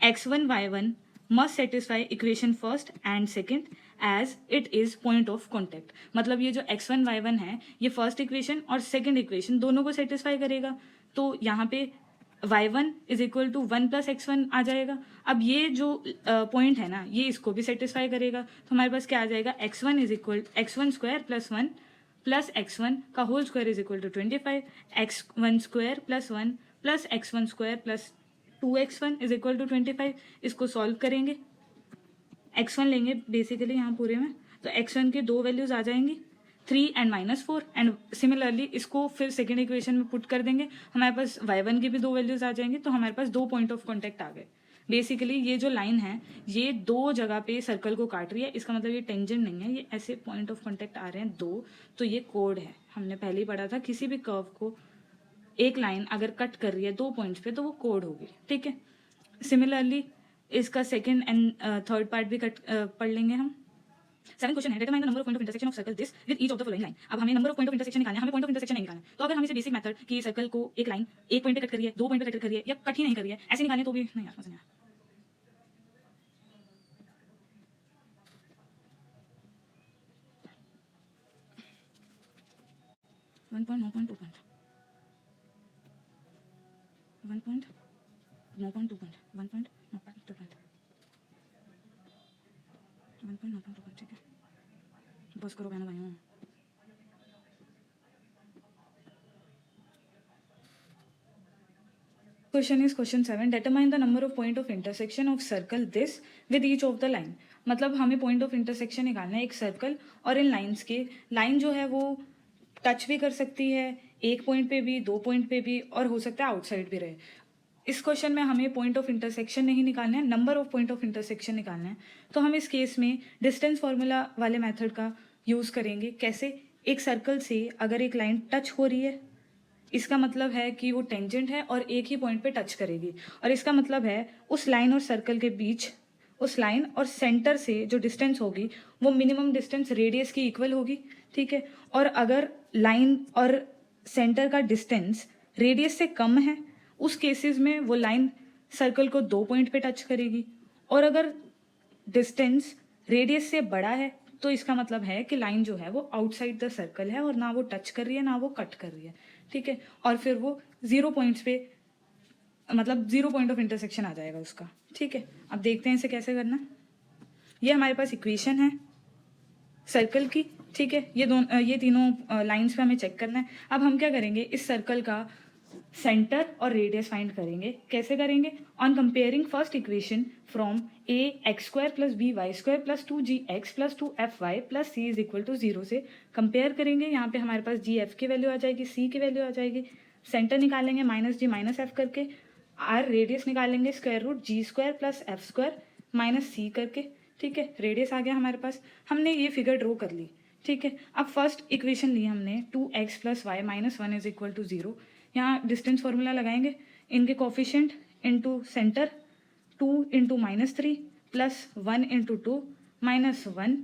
x1 y1 must satisfy equation first and second as it is point of contact. मतलब ये जो x1 y1 है ये फर्स्ट इक्वेशन और सेकेंड इक्वेशन दोनों को सेटिस्फाई करेगा। तो यहाँ पे y1 is equal to 1 plus x1 आ जाएगा। अब ये जो पॉइंट है ना ये इसको भी सेटिस्फाई करेगा। तो हमारे पास क्या आ जाएगा, x1 is equal x1 square plus 1 plus x1 का whole square is equal to 25, x1 square plus 1 plus x1 square plus 2x1 is equal to 25। इसको सॉल्व करेंगे, x1 लेंगे बेसिकली यहाँ पूरे में, तो x1 के दो वैल्यूज आ जाएंगी 3 एंड -4 एंड सिमिलरली इसको फिर सेकेंड इक्वेशन में पुट कर देंगे, हमारे पास y1 की भी दो वैल्यूज आ जाएंगी। तो हमारे पास दो पॉइंट ऑफ कॉन्टैक्ट आ गए। बेसिकली ये जो लाइन है ये दो जगह पे सर्कल को काट रही है, इसका मतलब ये टेंजेंट नहीं है, ये ऐसे पॉइंट ऑफ कॉन्टैक्ट आ रहे हैं दो। तो ये कोड है, हमने पहले ही पढ़ा था किसी भी कर्व को एक लाइन अगर कट कर रही है दो पॉइंट्स पे तो वो कोड होगी, ठीक है। सिमिलरली इसका सेकंड एंड थर्ड पार्ट भी पढ़ लेंगे हम। 7 क्वेश्चन है, determine the number of point of intersection of circle this with each of the following line. अब हमें number of point of intersection निकालना है, हमें पॉइंट ऑफ इंटरसेक्शन नहीं निकालना है। तो अगर हम इसे बेसिक मेथड कि सर्कल को एक लाइन एक पॉइंट पे कट करिए, दो पॉइंट पे कट करिए या कट ही नहीं करिए ऐसे निकालें तो भी नहीं यार समझ नहीं आया। 1 point 9 point 2 point 1 point 9 point 2 point 1 point 9 point 2 point 1 point 9 point 2 point, ठीक है। बस करो बहनों भाइयों। Question is question 7, determine the number of point of intersection of circle this with each of the line। मतलब हमें पॉइंट ऑफ इंटरसेक्शन निकालना है एक सर्कल और इन लाइंस के। लाइन जो है वो टच भी कर सकती है एक पॉइंट पे भी, दो पॉइंट पे भी, और हो सकता है आउटसाइड भी रहे। इस क्वेश्चन में हमें पॉइंट ऑफ इंटरसेक्शन नहीं निकालना है, number of point of intersection निकालना है। तो हम इस केस में डिस्टेंस फॉर्मूला वाले मेथड का यूज़ करेंगे। कैसे, एक सर्कल से अगर एक लाइन टच हो रही है इसका मतलब है कि वो टेंजेंट है और एक ही पॉइंट पे टच करेगी, और इसका मतलब है उस लाइन और सर्कल के बीच, उस लाइन और सेंटर से जो डिस्टेंस होगी वो मिनिमम डिस्टेंस रेडियस की इक्वल होगी, ठीक है। और अगर लाइन और सेंटर का डिस्टेंस रेडियस से कम है उस केसेस में वो लाइन सर्कल को दो पॉइंट पे टच करेगी, और अगर डिस्टेंस रेडियस से बड़ा है तो इसका मतलब है कि लाइन जो है वो आउटसाइड द सर्कल है और ना वो टच कर रही है ना वो कट कर रही है, ठीक है। और फिर वो 0 पॉइंट्स पे, मतलब 0 पॉइंट ऑफ इंटरसेक्शन आ जाएगा उसका, ठीक है। अब देखते हैं इसे कैसे करना। ये हमारे पास इक्वेशन है सर्कल की, ठीक है। ये तीनों लाइंस पे हमें चेक करना है। अब हम क्या करेंगे, इस सर्कल का सेंटर और रेडियस फाइंड करेंगे। कैसे करेंगे, on comparing first equation from A X square plus B Y square plus 2gx plus 2fy plus c is equal to 0 से कंपेयर करेंगे। यहाँ पे हमारे पास जी एफ की वैल्यू आ जाएगी, c की वैल्यू आ जाएगी, सेंटर निकालेंगे -g-f करके, आर रेडियस निकालेंगे square root G square plus F square minus C करके, ठीक है। रेडियस आ गया हमारे पास, हमने ये फिगर ड्रॉ कर ली, ठीक है। अब फर्स्ट इक्वेशन ली हमने 2x plus Y minus 1 is equal to 0। यहाँ डिस्टेंस फॉर्मूला लगाएंगे, इनके coefficient into centre 2 into -3 plus 1 into 2 minus 1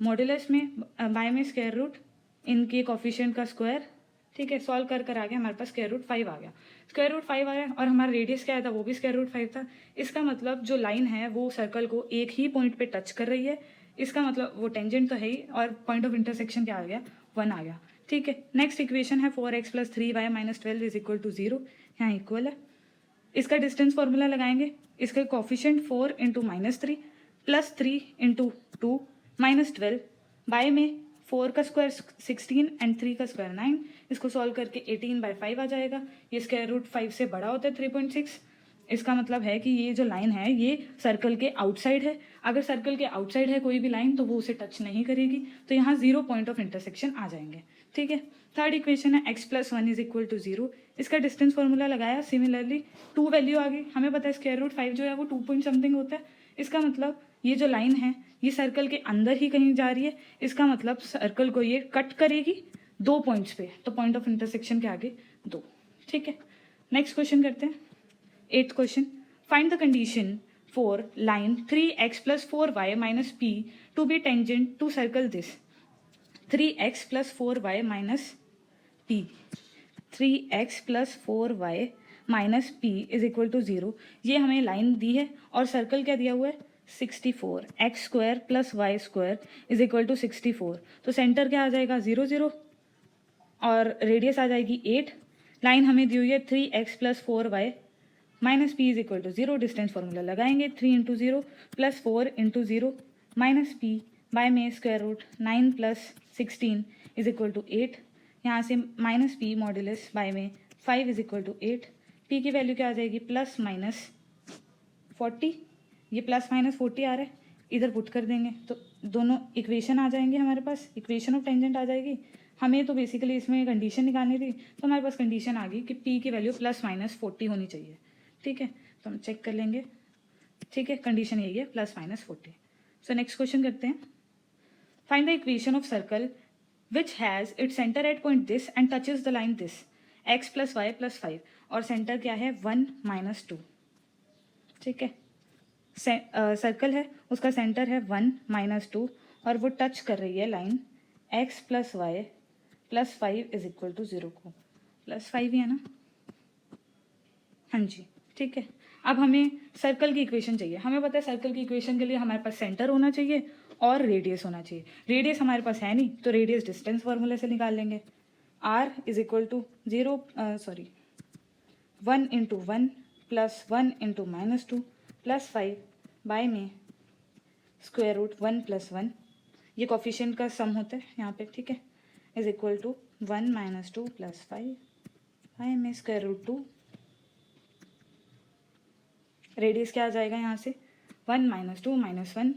modulus में बाय में स्क्वायर रूट इनके कोफिशिएंट का स्क्वायर, ठीक है। सॉल्व कर आ गया हमारे पास स्क्वायर रूट 5 आ गया, स्क्वायर रूट 5 आया, और हमारा रेडियस क्या था वो भी स्क्वायर रूट 5 था। इसका मतलब जो लाइन है वो सर्कल को एक ही पॉइंट पे टच कर रही है, इसका मतलब वो टेंजेंट तो है ही, और पॉइंट ऑफ इंटरसेक्शन क्या आ गया, 1 आ गया, ठीक है। नेक्स्ट इक्वेशन है 4x plus 3y minus 12 is equal to 0, यहाँ इक्वल है। इसका डिस्टेंस फॉर्मूला लगाएंगे, इसका coefficient 4 into -3 plus 3 into 2 minus 12 by में 4 का स्क्वायर 16 एंड 3 का स्क्वायर 9, इसको सॉल्व करके 18/5 आ जाएगा। ये स्क्वायर रूट 5 से बड़ा होता है 3.6, इसका मतलब है कि ये जो लाइन है ये सर्कल के आउटसाइड है। अगर सर्कल के आउटसाइड है कोई भी लाइन तो वो उसे टच नहीं करेगी, तो यहाँ 0 पॉइंट ऑफ इंटरसेक्शन आ जाएंगे, ठीक है। थर्ड इक्वेशन है x plus 1 is equal to 0, इसका डिस्टेंस फॉर्मूला लगाया, सिमिलरली 2 वैल्यू आ गई, हमें पता है स्क्वायर रूट 5 जो है वो 2 पॉइंट समथिंग होता है। इसका मतलब ये जो लाइन है ये सर्कल के अंदर ही कहीं जा रही है, इसका मतलब सर्कल को ये कट करेगी 2 पॉइंट्स पे, तो पॉइंट ऑफ इंटरसेक्शन के आगे 2, ठीक है। नेक्स्ट क्वेश्चन करते हैं, 8th question, find the condition for line 3x plus 4y minus p to be tangent to circle this. 3x plus 4y minus p, 3x plus 4y minus P is equal to 0, ये हमें लाइन दी है और सर्कल क्या दिया हुआ है 64, X square plus Y square is equal to 64, तो सेंटर क्या आ जाएगा 0 0 और रेडियस आ जाएगी 8, लाइन हमें दी हुई है 3x plus 4y minus P is equal to 0, distance formula लगाएंगे 3 into 0 plus 4 into 0 minus P by में square root 9 plus 16 is equal to 8, यहाँ से माइनस पी मॉड्यूलस बाय में 5 इज इक्वल टू 8, पी की वैल्यू क्या आ जाएगी प्लस माइनस 40, ये प्लस माइनस 40 आ रहा है, इधर पुट कर देंगे तो दोनों इक्वेशन आ जाएंगे हमारे पास, इक्वेशन ऑफ टेंजेंट आ जाएगी। हमें तो बेसिकली इसमें कंडीशन निकालनी थी, तो हमारे पास कंडीशन आ गई कि पी की वैल्यू प्लस माइनस 40 होनी चाहिए। ठीक है, तो हम चेक कर लेंगे। ठीक है, कंडीशन यही है plus minus 40। So next question करते हैं। Find the equation of circle which has it centre at point this and touches the line this, x plus y plus 5, और सेंटर क्या है 1 माइनस 2। ठीक है, सर्कल है उसका सेंटर है 1 माइनस 2 और वो टच कर रही है line x plus y plus 5 is equal to 0 को, प्लस 5 ही है ना, हाँ जी। ठीक है, अब हमें सर्कल की इक्वेशन चाहिए। हमें पता है सर्कल की इक्वेशन के लिए हमारे पास सेंटर होना चाहिए और रेडियस होना चाहिए। रेडियस हमारे पास है नहीं, तो रेडियस डिस्टेंस फार्मूले से निकाल लेंगे। r is equal to 1 into 1 plus 1 into minus 2 plus 5 by में स्क्वायर रूट 1 प्लस 1, ये कॉफिशिएंट का सम होता है यहाँ पे। ठीक है, is equal to 1 minus 2 plus 5 by में स्क्वायर रूट 2, रेडियस क्या आ जाएगा यहाँ से 1 माइनस 2 माइनस 1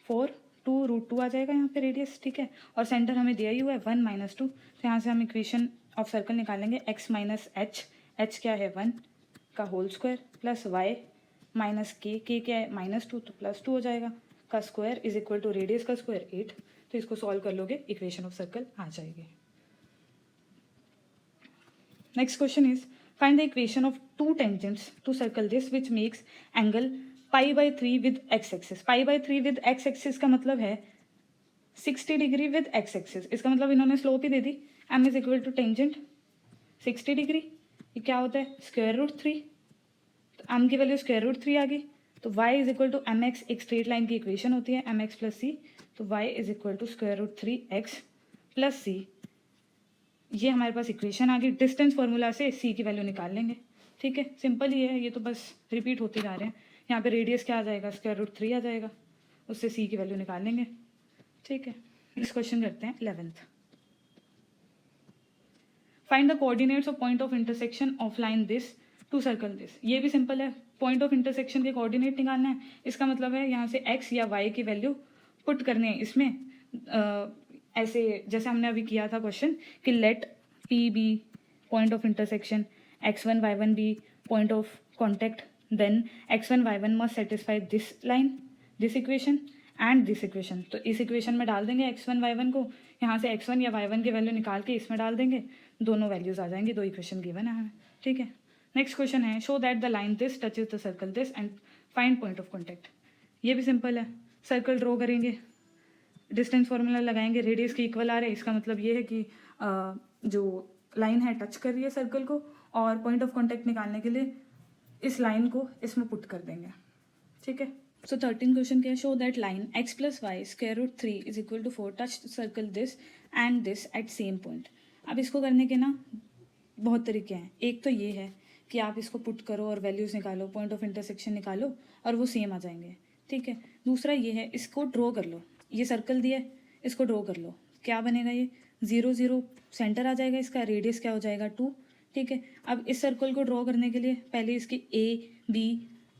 4 2 रूट 2 आ जाएगा यहाँ पे रेडियस। ठीक है, और सेंटर हमें दिया ही हुआ है 1 माइनस 2, तो यहाँ से हम इक्वेशन ऑफ सर्कल निकालेंगे x माइनस एच क्या है 1 का whole square plus y minus k क्या है माइनस 2, तो प्लस 2 हो जाएगा का square is equal to radius का स्क्वायर 8, तो इसको सॉल्व कर लोगे इक्वेशन ऑफ सर्कल आ जाएगी। Next question is find the equation of two tangents to circle this which makes angle π/3 with x axis. π/3 with x axis का मतलब है 60 डिग्री विद x एक्सिस, इसका मतलब इन्होंने स्लोप ही दे दी, m is equal to tangent 60 डिग्री, ये क्या होता है स्क्वायर रूट 3, तो m की वैल्यू स्क्वायर रूट 3 आ गई, तो y is equal to M X, एक स्ट्रेट लाइन की इक्वेशन होती है mx प्लस सी, तो y is equal to square root 3x plus C, ये हमारे पास इक्वेशन आ गई। डिस्टेंस फार्मूला से c की वैल्यू निकाल लेंगे। ठीक है, सिंपल ही है, ये तो बस रिपीट होते जा रहे हैं। यहाँ पे रेडियस क्या आ जाएगा स्क्वायर रूट 3 आ जाएगा, उससे c की वैल्यू निकाल लेंगे। ठीक है, नेक्स्ट क्वेश्चन करते हैं 11th। Find the coordinates of point of intersection of line this to circle this, ये भी सिंपल है, पॉइंट ऑफ इंटरसेक्शन के कोऑर्डिनेट निकालना है। इसका मतलब है यहाँ से x या y की वैल्यू पुट करनी है इसमें, ऐसे जैसे हमने अभी किया था क्वेश्चन कि let p be point of intersection, x1 y1 be point of contact, then x1 y1 must satisfy this line, this equation and this equation. तो इस इक्वेशन में डाल देंगे x1 y1 को, यहाँ से x1 या y1 की वैल्यू निकाल के इसमें डाल देंगे, दोनों वैल्यूज आ जाएंगी, दो इक्वेशन गिवन है हमें। ठीक है, नेक्स्ट क्वेश्चन है show that the line this touches the circle this and find point of contact. ये भी सिंपल है, सर्कल ड्रॉ करेंगे, डिस्टेंस फार्मूला लगाएंगे, रेडियस के इक्वल आ रहे हैं, इसका मतलब ये है कि जो लाइन है टच कर रही है सर्कल को, और पॉइंट ऑफ कॉन्टैक्ट निकालने के लिए इस लाइन को इसमें पुट कर देंगे। ठीक है, सो 13 क्वेश्चन क्या है, show that line x plus Y square root 3 is equal to 4 touch circle this and this at same point. अब इसको करने के ना बहुत तरीके हैं, एक तो ये है कि आप इसको पुट करो और वैल्यूज़ निकालो, पॉइंट ऑफ इंटरसेक्शन निकालो और वो सेम आ जाएंगे। ठीक है, दूसरा ये है इसको ड्रॉ कर लो, ये सर्कल दिया है इसको ड्रॉ कर लो, क्या बनेगा ये 0 0 सेंटर आ जाएगा, इसका रेडियस क्या हो जाएगा 2। ठीक है, अब इस सर्कल को ड्रॉ करने के लिए पहले इसकी a b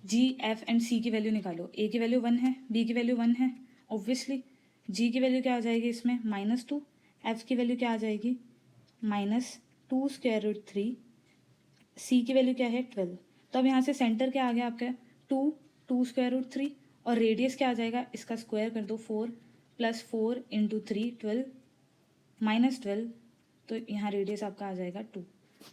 g f and c की वैल्यू निकालो। a की वैल्यू 1 है, b की वैल्यू 1 है ऑब्वियसली, g की वैल्यू क्या आ जाएगी इसमें -2, f की वैल्यू क्या आ जाएगी -2 स्क्वायर रूट 3, c की वैल्यू क्या है 12। तो अब यहाँ से सेंटर क्या आ गया आपका 2 स्क्वायर रूट 3 और रेडियस क्या आ जाएगा, इसका स्क्वायर कर दो 4 प्लस 4 इंटू 3 12 -12, तो यहाँ रेडियस आपका आ जाएगा 2।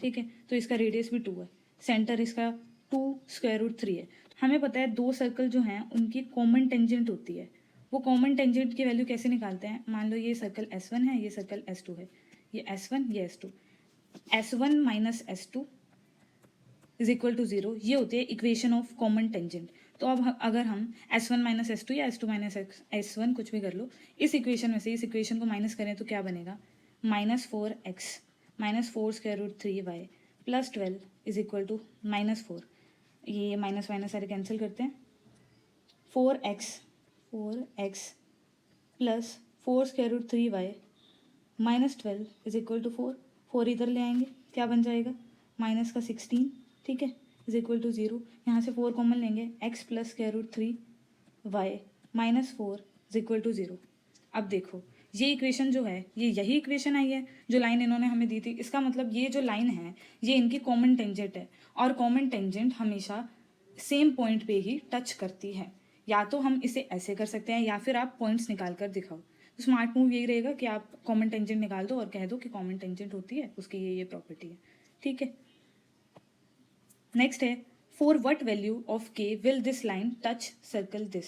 ठीक है, तो इसका रेडियस भी 2 है, सेंटर इसका 2 स्क्वायर रूट 3 है। हमें पता है दो सर्कल जो हैं उनकी कॉमन टेंजेंट होती है, वो कॉमन टेंजेंट की वैल्यू कैसे निकालते हैं, मान लो ये सर्कल S1 है, ये सर्कल S2 है, ये S1 ये S2, S1 minus S2 is equal to 0, ये होती है इक्वेशन ऑफ कॉमन टेंजेंट। तो अब अगर हम S1 माइनस S2 या S2 माइनस S1 कुछ भी कर लो, इस इक्वेशन में से इस इक्वेशन को माइनस करें तो क्या बनेगा, -4x minus 4 square root 3y plus 12 is equal to -4, ये माइनस माइनस सारे कैंसिल करते हैं, 4x plus 4 square root 3y minus 12 is equal to 4 इधर ले आएंगे, क्या बन जाएगा, माइनस का 16, ठीक है, इज इक्वल टू 0, यहाँ से 4 कॉमन लेंगे, x plus square root 3y minus 4 is equal to 0। अब देखो ये इक्वेशन जो है, ये यही इक्वेशन आई है जो लाइन इन्होंने हमें दी थी, इसका मतलब ये जो लाइन है ये इनकी कॉमन टेंजेंट है, और कॉमन टेंजेंट हमेशा सेम पॉइंट पे ही टच करती है। या तो हम इसे ऐसे कर सकते हैं या फिर आप पॉइंट्स निकाल कर दिखाओ। तो स्मार्ट मूव यही रहेगा कि आप कॉमन टेंजेंट निकाल दो और कह दो कि कॉमन टेंजेंट होती है उसकी ये प्रॉपर्टी है, ठीक है। नेक्स्ट है, फॉर व्हाट वैल्यू ऑफ के will this line touch circle this,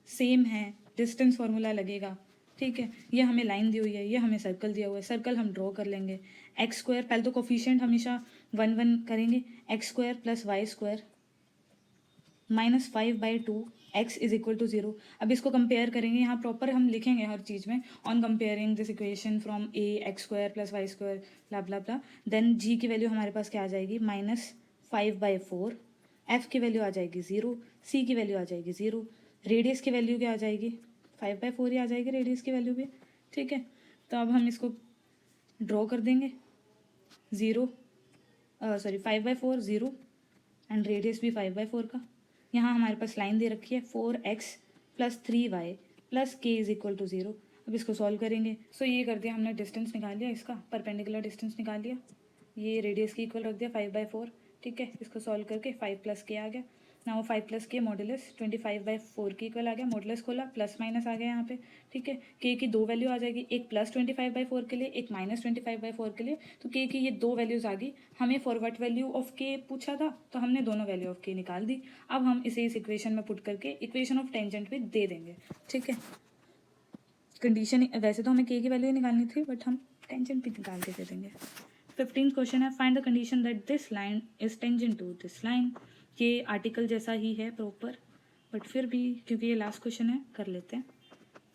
same है, डिस्टेंस फार्मूला लगेगा, ठीक है। ये हमें लाइन दी हुई है, ये हमें सर्कल दिया हुआ है, सर्कल हम ड्रॉ कर लेंगे, एक्स स्क्वायर, पहले तो कोफिशिएंट हमेशा 1 करेंगे, x square plus Y square minus 5/2 x is equal to 0। अब इसको कंपेयर करेंगे, यहाँ प्रॉपर हम लिखेंगे हर चीज़ में, on comparing this equation from A X square plus Y square blah blah blah, then G की वैल्यू हमारे पास क्या आ जाएगी, -5/4, एफ की वैल्यू आ जाएगी 0, सी की वैल्यू आ जाएगी 0, रेडियस की वैल्यू क्या आ जाएगी, 5/4 ही आ जाएगी रेडियस की वैल्यू भी, ठीक है। तो अब हम इसको ड्रॉ कर देंगे, 5/4 0 एंड रेडियस भी 5/4 का। यहाँ हमारे पास लाइन दे रखी है 4x plus 3y plus k is equal to 0। अब इसको सॉल्व करेंगे, सो ये कर दिया हमने, डिस्टेंस निकाल लिया, इसका परपेंडिकुलर डिस्टेंस निकाल लिया, ये रेडियस की इक्वल रख दिया 5/4, ठीक है। इसको सॉल्व करके 5 प्लस के आ गया, ना वो 5 प्लस के मॉडुलस 25/4 की इक्वल आ गया, मॉडुलस खोला प्लस माइनस आ गया यहाँ पे, ठीक है। के की दो वैल्यू आ जाएगी, एक प्लस 25/4 के लिए, एक माइनस 25/4 के लिए, तो के की ये दो वैल्यूज आ गई। हमें फॉर व्हाट वैल्यू ऑफ के पूछा था, तो हमने दोनों वैल्यू ऑफ के निकाल दी। अब हम इसे इस इक्वेशन में पुट करके इक्वेशन ऑफ टेंजेंट पे दे देंगे, ठीक है। कंडीशन वैसे तो हमें के की वैल्यू निकालनी थी, बट हम टेंजेंट भी निकाल के दे देंगे। 15th क्वेश्चन है, find the condition that this line is tangent to this line. ये आर्टिकल जैसा ही है प्रॉपर, बट फिर भी क्योंकि ये लास्ट क्वेश्चन है कर लेते हैं,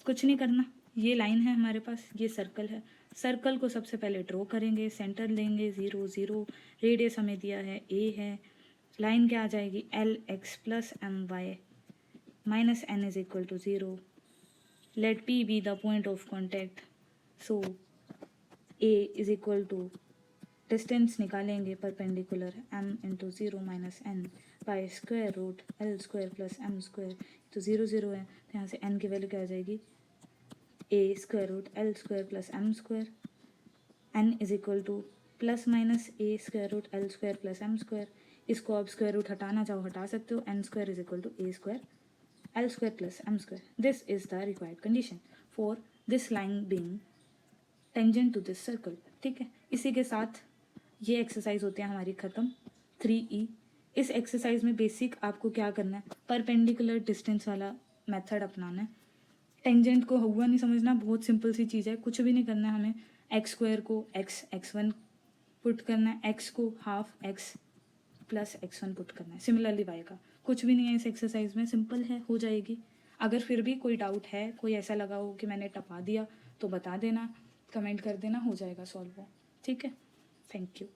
कुछ नहीं करना। ये लाइन है हमारे पास, ये सर्कल है, सर्कल को सबसे पहले ड्रॉ करेंगे, सेंटर लेंगे 0 0, रेडियस हमें दिया है a है, लाइन क्या आ जाएगी LX plus MY minus N is equal to 0, let P be the point of contact, so A is equal to distance निकालेंगे perpendicular m into 0 minus n by square root L square plus M square, तो 0 0 है, तो यहाँ से n की वैल्यू क्या आ जाएगी, a square root L square plus M square, n is equal to plus minus a square root L square plus M square. इसको आप स्क्वायर रूट हटाना चाहो हटा सकते हो, n square is equal to a square L square plus M square. This is the required condition for this line being tangent to this circle, ठीक है। इसी के साथ ये एक्सरसाइज होती है हमारी ख़त्म 3E। इस एक्सरसाइज में बेसिक आपको क्या करना है, परपेंडिकुलर डिस्टेंस वाला मेथड अपनाना है। टेंजेंट को हुआ नहीं समझना, बहुत सिंपल सी चीज़ है, कुछ भी नहीं करना है हमें। एक्स स्क्वायर को x1 पुट करना है, एक्स को half x plus x1 put करना है, सिमिलरली y का। कुछ भी नहीं है इस एक्सरसाइज में, सिंपल है, हो जाएगी। अगर फिर भी कोई डाउट है, कोई ऐसा लगा हो कि मैंने टपा दिया, तो बता देना, कमेंट कर देना, हो जाएगा सॉल्व वो, ठीक है। Thank you.